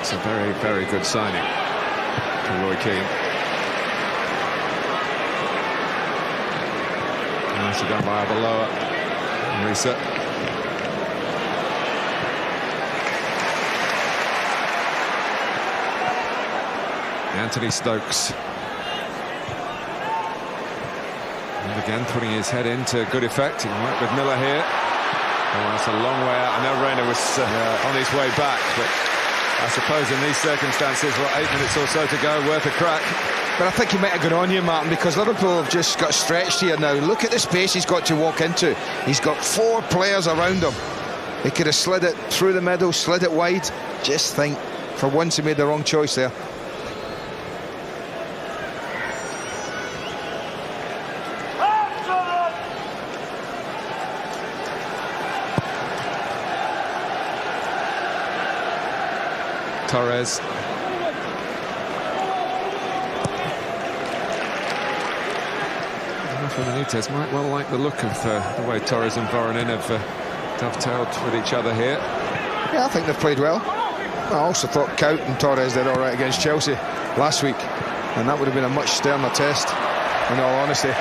It's a very, very good signing for Roy Keane. Nicely done by Arbeloa and Risa. Anthony Stokes. And again putting his head into good effect. He worked with Miller here. Oh, that's a long way out. I know Reina was on his way back, but I suppose in these circumstances, 8 minutes or so to go, worth a crack. But I think he might have gone on here, Martin, because Liverpool have just got stretched here now. Look at the space he's got to walk into. He's got 4 players around him. He could have slid it through the middle, slid it wide. Just think, for once he made the wrong choice there. Torres. Benitez might well like the look of the way Torres and Voronin have dovetailed with each other here. Yeah, I think they've played well. I also thought Kuyt and Torres did all right against Chelsea last week, and that would have been a much sterner test, in all honesty.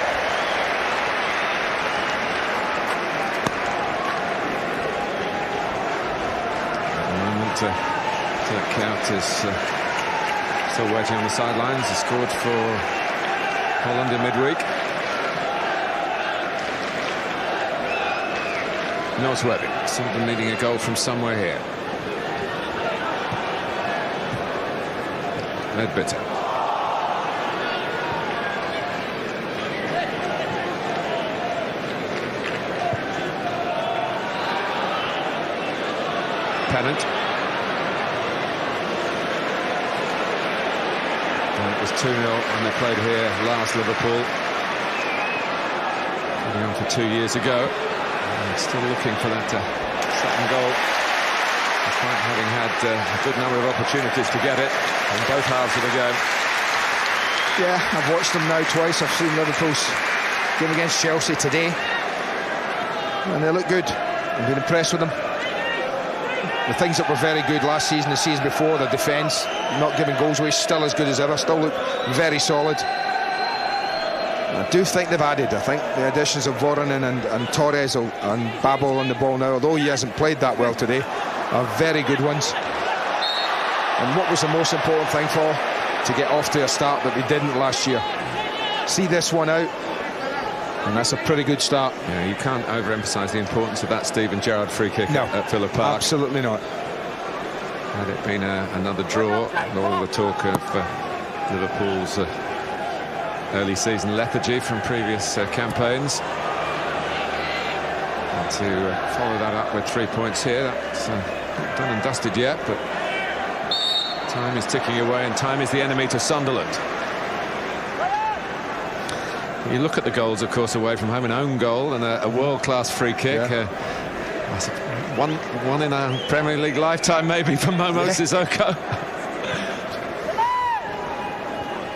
Dirk Kuyt is still waiting on the sidelines. He scored for Holland in midweek. Noswebbing, Sunderland needing a goal from somewhere here. Ledbetter. Pennant. And it was 2-0 when they played here last, Liverpool. Putting on for 2 years ago. Still looking for that second goal, despite having had a good number of opportunities to get it in both halves of the game. Yeah, I've watched them now twice. I've seen Liverpool's game against Chelsea today, and they look good. I've been impressed with them. The things that were very good last season, the season before, the defence, not giving goals away, still as good as ever, still look very solid. I do think they've added. I think the additions of Voronin and Torres and Babel on the ball now, although he hasn't played that well today, are very good ones. And what was the most important thing for? To get off to a start that they didn't last year. See this one out, and that's a pretty good start. Yeah, you can't overemphasise the importance of that Steven Gerrard free kick at Villa Park. Absolutely not. Had it been another draw, all the talk of Liverpool's early season lethargy from previous campaigns. And to follow that up with 3 points here, that's not done and dusted yet, but time is ticking away, and time is the enemy to Sunderland. You look at the goals, of course, away from home, an own goal and a world-class free kick. Yeah. One in a Premier League lifetime, maybe, for Momo Sissoko.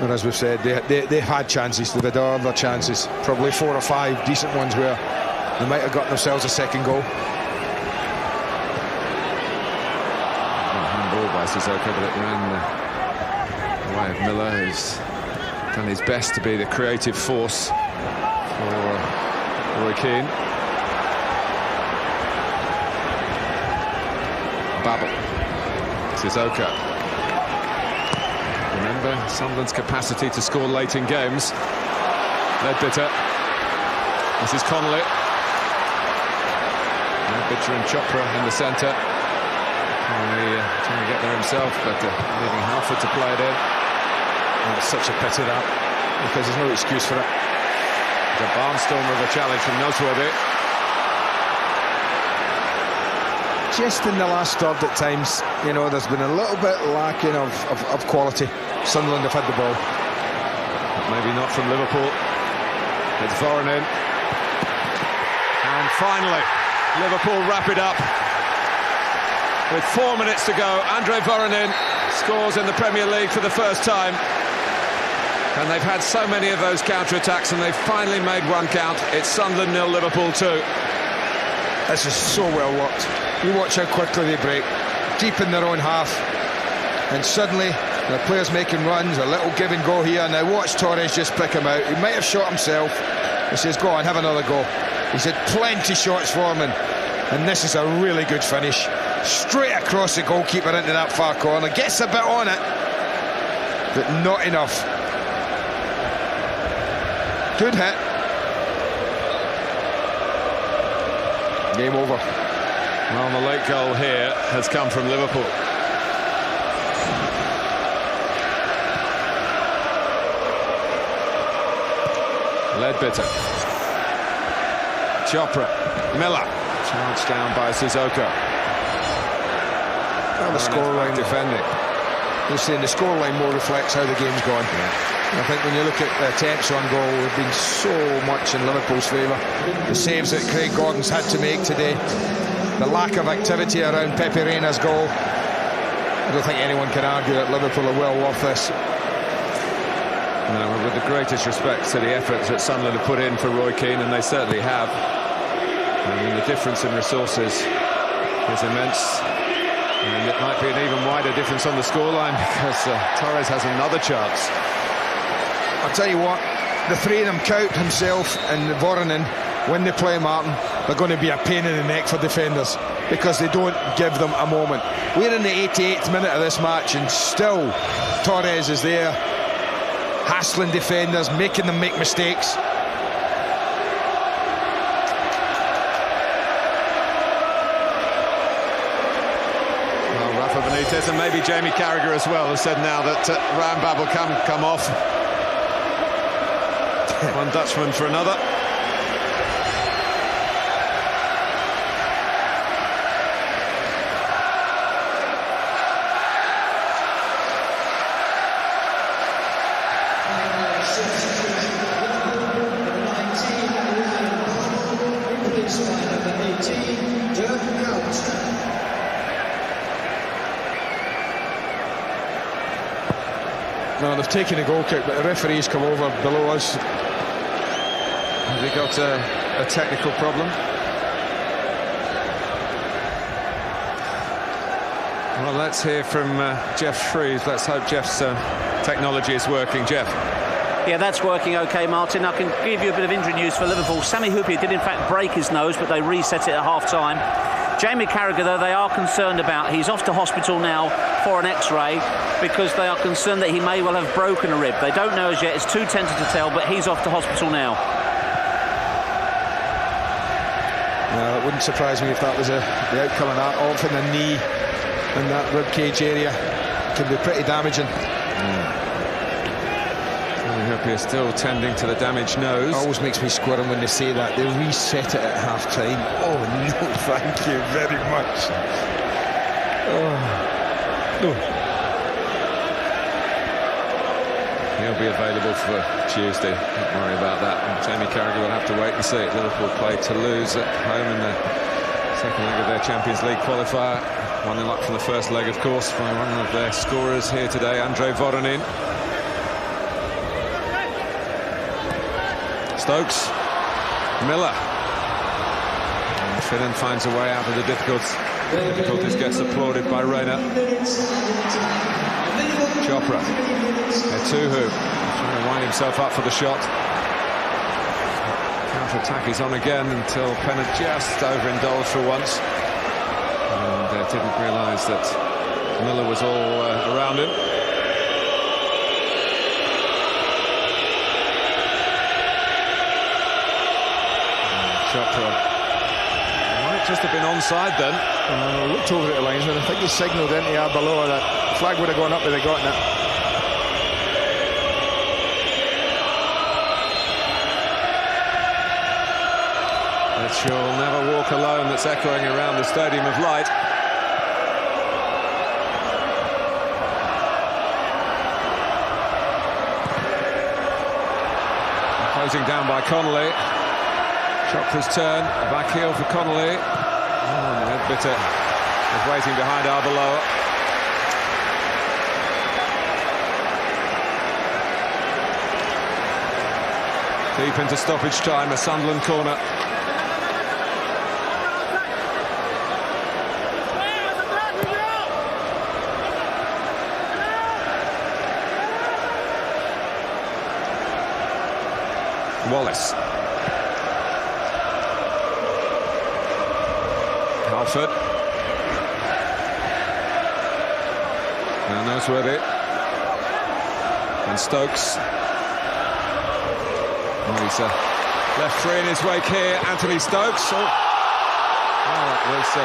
But as we've said, they had chances. They've had other chances, probably 4 or 5 decent ones where they might have got themselves a second goal. Handball by Sissoko, but it ran the way of Miller, who's done his best to be the creative force for Roy Keane. Babel, Sissoko. Remember Sunderland's capacity to score late in games. Ledbitter. This is Connolly. Ledbitter and Chopra in the centre. Trying to get there himself, but leaving Halford to play it in. Oh, it's such a pity that, because there's no excuse for it. The barnstormer of a challenge from Nosworthy. Just in the last third at times, you know, there's been a little bit lacking of quality. Sunderland have had the ball. Maybe not from Liverpool. It's Voronin. And finally, Liverpool wrap it up. With 4 minutes to go, Andre Voronin scores in the Premier League for the first time. And they've had so many of those counter-attacks, and they've finally made one count. It's Sunderland 0, Liverpool 2. This is so well worked. You watch how quickly they break, deep in their own half, and suddenly the players making runs, a little give and go here. Now watch Torres just pick him out. He might have shot himself. He says, go on, have another go. He's had plenty shots for him, and this is a really good finish. Straight across the goalkeeper into that far corner. Gets a bit on it, but not enough. Good hit. Game over. Well, the late goal here has come from Liverpool. Ledbitter. Chopra. Miller. Charged down by Sissoko. Well, the scoreline defending. You're saying the scoreline more reflects how the game's gone. Yeah. I think when you look at the attempts on goal, there's been so much in Liverpool's favour. The saves that Craig Gordon's had to make today, the lack of activity around Pepe Reina's goal. I don't think anyone can argue that Liverpool are well worth this. No, with the greatest respect to the efforts that Sunderland have put in for Roy Keane, and they certainly have. I mean, the difference in resources is immense. And it might be an even wider difference on the scoreline because Torres has another chance. I'll tell you what, the three of them, Kuyt himself and Voronin, when they play Martin, they're going to be a pain in the neck for defenders because they don't give them a moment. We're in the 88th minute of this match and still Torres is there, hassling defenders, making them make mistakes. Benitez and maybe Jamie Carragher as well has said now that Rambab will come off. One Dutchman for another. Dirk Kuyt. No, they've taken a goal kick, but the referee's come over below us. Have they got a technical problem? Well, let's hear from Jeff Shreves. Let's hope Jeff's technology is working. Jeff. Yeah, that's working okay, Martin. I can give you a bit of injury news for Liverpool. Sami Hyypiä did in fact break his nose, but they reset it at half-time. Jamie Carragher, though, they are concerned about. He's off to hospital now for an X-ray because they are concerned that he may well have broken a rib. They don't know as yet. It's too tentative to tell, but he's off to hospital now. No, it wouldn't surprise me if that was the outcome of that. Off in the knee and that rib cage area can be pretty damaging. Hyypiä still tending to the damaged nose. Always makes me squirm when they say that. They reset it at half-time. Oh, no, thank you very much. Oh. No. He'll be available for Tuesday. Don't worry about that. And Jamie Carragher will have to wait and see. Liverpool play Toulouse at home in the second leg of their Champions League qualifier. 1-0 up from the first leg, of course, by one of their scorers here today, Andre Voronin. Stokes, Miller, and Finnan finds a way out of the difficulties, gets applauded by Reina. Chopra, Etuhu, trying to wind himself up for the shot. Counter-attack is on again until Pennant just overindulged for once. And didn't realise that Miller was all around him. Chopra might just have been onside then. Looked over at the linesman. I think he signalled into the below. That flag would have gone up if they gotten it. That "You'll Never Walk Alone" that's echoing around the Stadium of Light. Closing down by Connolly. Chopra's turn, back heel for Connolly. Edbitter is waiting behind Arbeloa. Deep into stoppage time, a Sunderland corner. Wallace. Halford. Now Noseworthy. And Stokes. He's left free in his wake here. Anthony Stokes. Oh, that was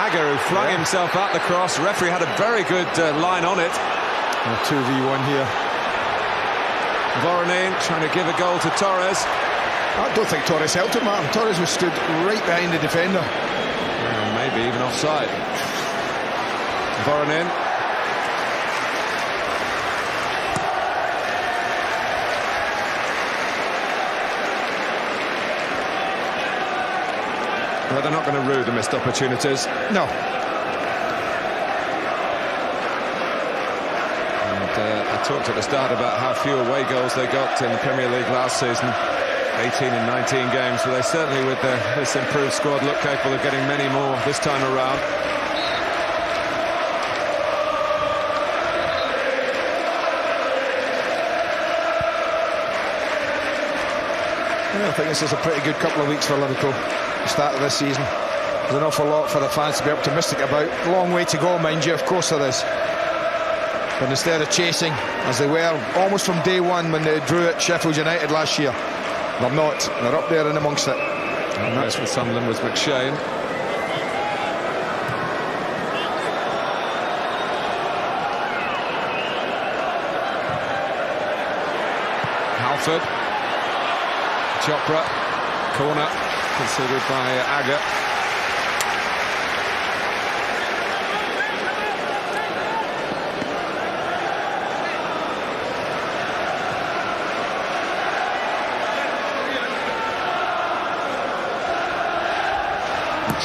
Agger who flung himself at the cross. Referee had a very good line on it. 2v1 here. Voronin trying to give a goal to Torres. I don't think Torres helped him, Martin. Torres was stood right behind the defender. Maybe even offside. Voronin. Well, they're not going to rue the missed opportunities. No. I talked at the start about how few away goals they got in the Premier League last season. 18 in 19 games, but they certainly, with this improved squad, look capable of getting many more this time around. I think this is a pretty good couple of weeks for Liverpool. The start of this season. There's an awful lot for the fans to be optimistic about. Long way to go, mind you, of course there is. But instead of chasing, as they were almost from day one when they drew at Sheffield United last year, they're not. They're up there and amongst it. And that's for Sunderland was McShane. Halford. Chopra. Corner considered by Agger.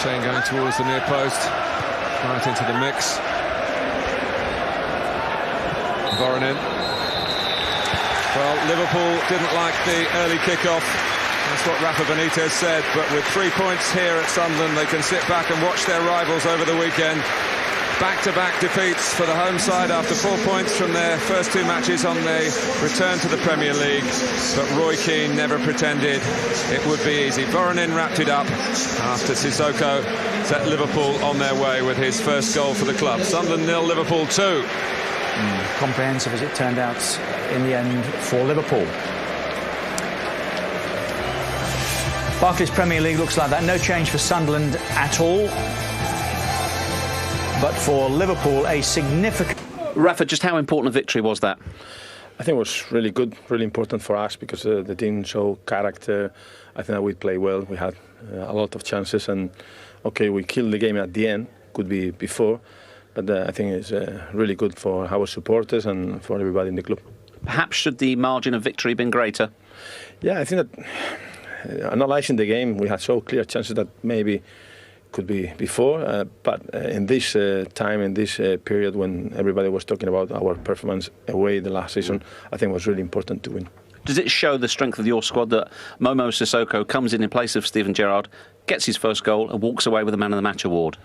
Shane going towards the near post, right into the mix. Voronin. Well, Liverpool didn't like the early kick-off. That's what Rafa Benitez said. But with 3 points here at Sunderland, they can sit back and watch their rivals over the weekend. Back-to-back defeats for the home side after 4 points from their first 2 matches on the return to the Premier League. But Roy Keane never pretended it would be easy. Voronin wrapped it up after Sissoko set Liverpool on their way with his first goal for the club. Sunderland 0, Liverpool 2. Comprehensive as it turned out in the end for Liverpool. Barclays Premier League looks like that. No change for Sunderland at all. But for Liverpool, a significant... Rafa, just how important a victory was that? I think it was really good, really important for us because the team showed character. I think that we played well. We had a lot of chances, and okay, we killed the game at the end. Could be before, but I think it's really good for our supporters and for everybody in the club. Perhaps should the margin of victory been greater? Yeah, I think that analysing the game, we had so clear chances that maybe could be before, but in this time, in this period when everybody was talking about our performance away the last season, I think it was really important to win. Does it show the strength of your squad that Momo Sissoko comes in place of Steven Gerrard, gets his first goal and walks away with the Man of the Match award?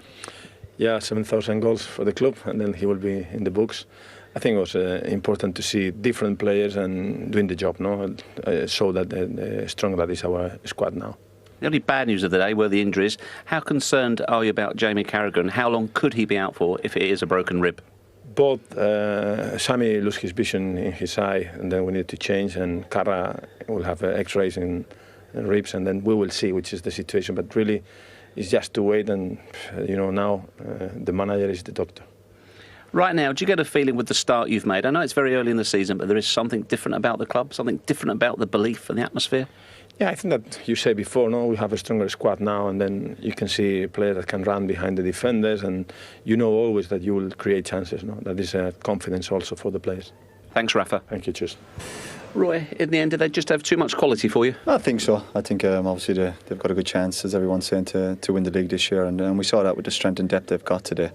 Yeah, 7,000 goals for the club, and then he will be in the books. I think it was important to see different players and doing the job, no? So that strong that is our squad now. The only bad news of the day were the injuries. How concerned are you about Jamie Carragher? How long could he be out for if it is a broken rib? Both Sammy lost his vision in his eye, and then we need to change, and Carra will have X-rays in ribs, and then we will see which is the situation. But really, it's just to wait, and now the manager is the doctor. Right now, do you get a feeling with the start you've made? I know it's very early in the season, but there is something different about the club, something different about the belief and the atmosphere? Yeah, I think that you said before, no, we have a stronger squad now, and then you can see a player that can run behind the defenders, and you know always that you will create chances. No, that is confidence also for the players. Thanks, Rafa. Thank you, cheers. Roy, in the end, did they just have too much quality for you? I think so. I think obviously they've got a good chance, as everyone's saying, to win the league this year, and we saw that with the strength and depth they've got today.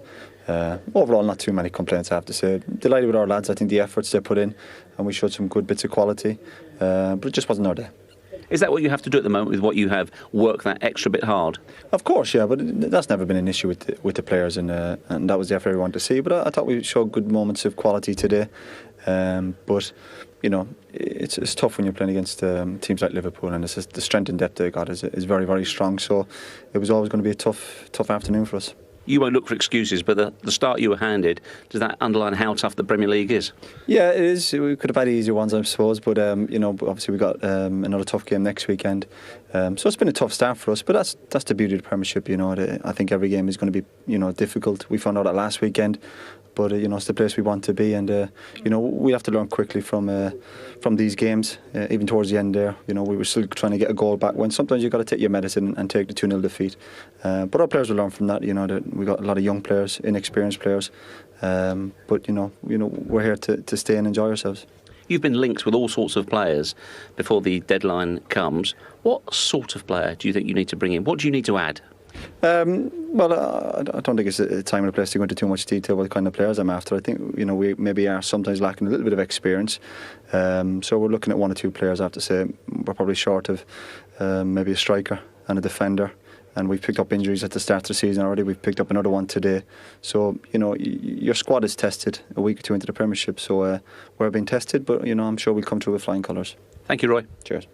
Overall, not too many complaints, I have to say. Delighted with our lads. I think the efforts they put in, and we showed some good bits of quality, but it just wasn't our day. Is that what you have to do at the moment with what you have? Work that extra bit hard? Of course, yeah, but that's never been an issue with the players, and that was the effort everyone to see. But I thought we showed good moments of quality today. But it's tough when you're playing against teams like Liverpool, and the strength and depth they got is very, very strong. So it was always going to be a tough afternoon for us. You won't look for excuses, but the start you were handed, does that underline how tough the Premier League is? Yeah, it is. We could have had easier ones, I suppose, but obviously we got another tough game next weekend. So it's been a tough start for us, but that's the beauty of the Premiership. I think every game is going to be difficult. We found out that last weekend, but it's the place we want to be, and we have to learn quickly from these games. Even towards the end there, we were still trying to get a goal back. When sometimes you've got to take your medicine and take the 2-0 defeat. But our players will learn from that. We got a lot of young players, inexperienced players, but we're here to stay and enjoy ourselves. You've been linked with all sorts of players before the deadline comes. What sort of player do you think you need to bring in? What do you need to add? Well, I don't think it's a time and a place to go into too much detail about the kind of players I'm after. I think we maybe are sometimes lacking a little bit of experience, so we're looking at 1 or 2 players. I have to say we're probably short of maybe a striker and a defender, and we've picked up injuries at the start of the season already. We've picked up another one today, so your squad is tested a week or 2 into the Premiership, so we're being tested, but I'm sure we'll come through with flying colours. Thank you, Roy. Cheers.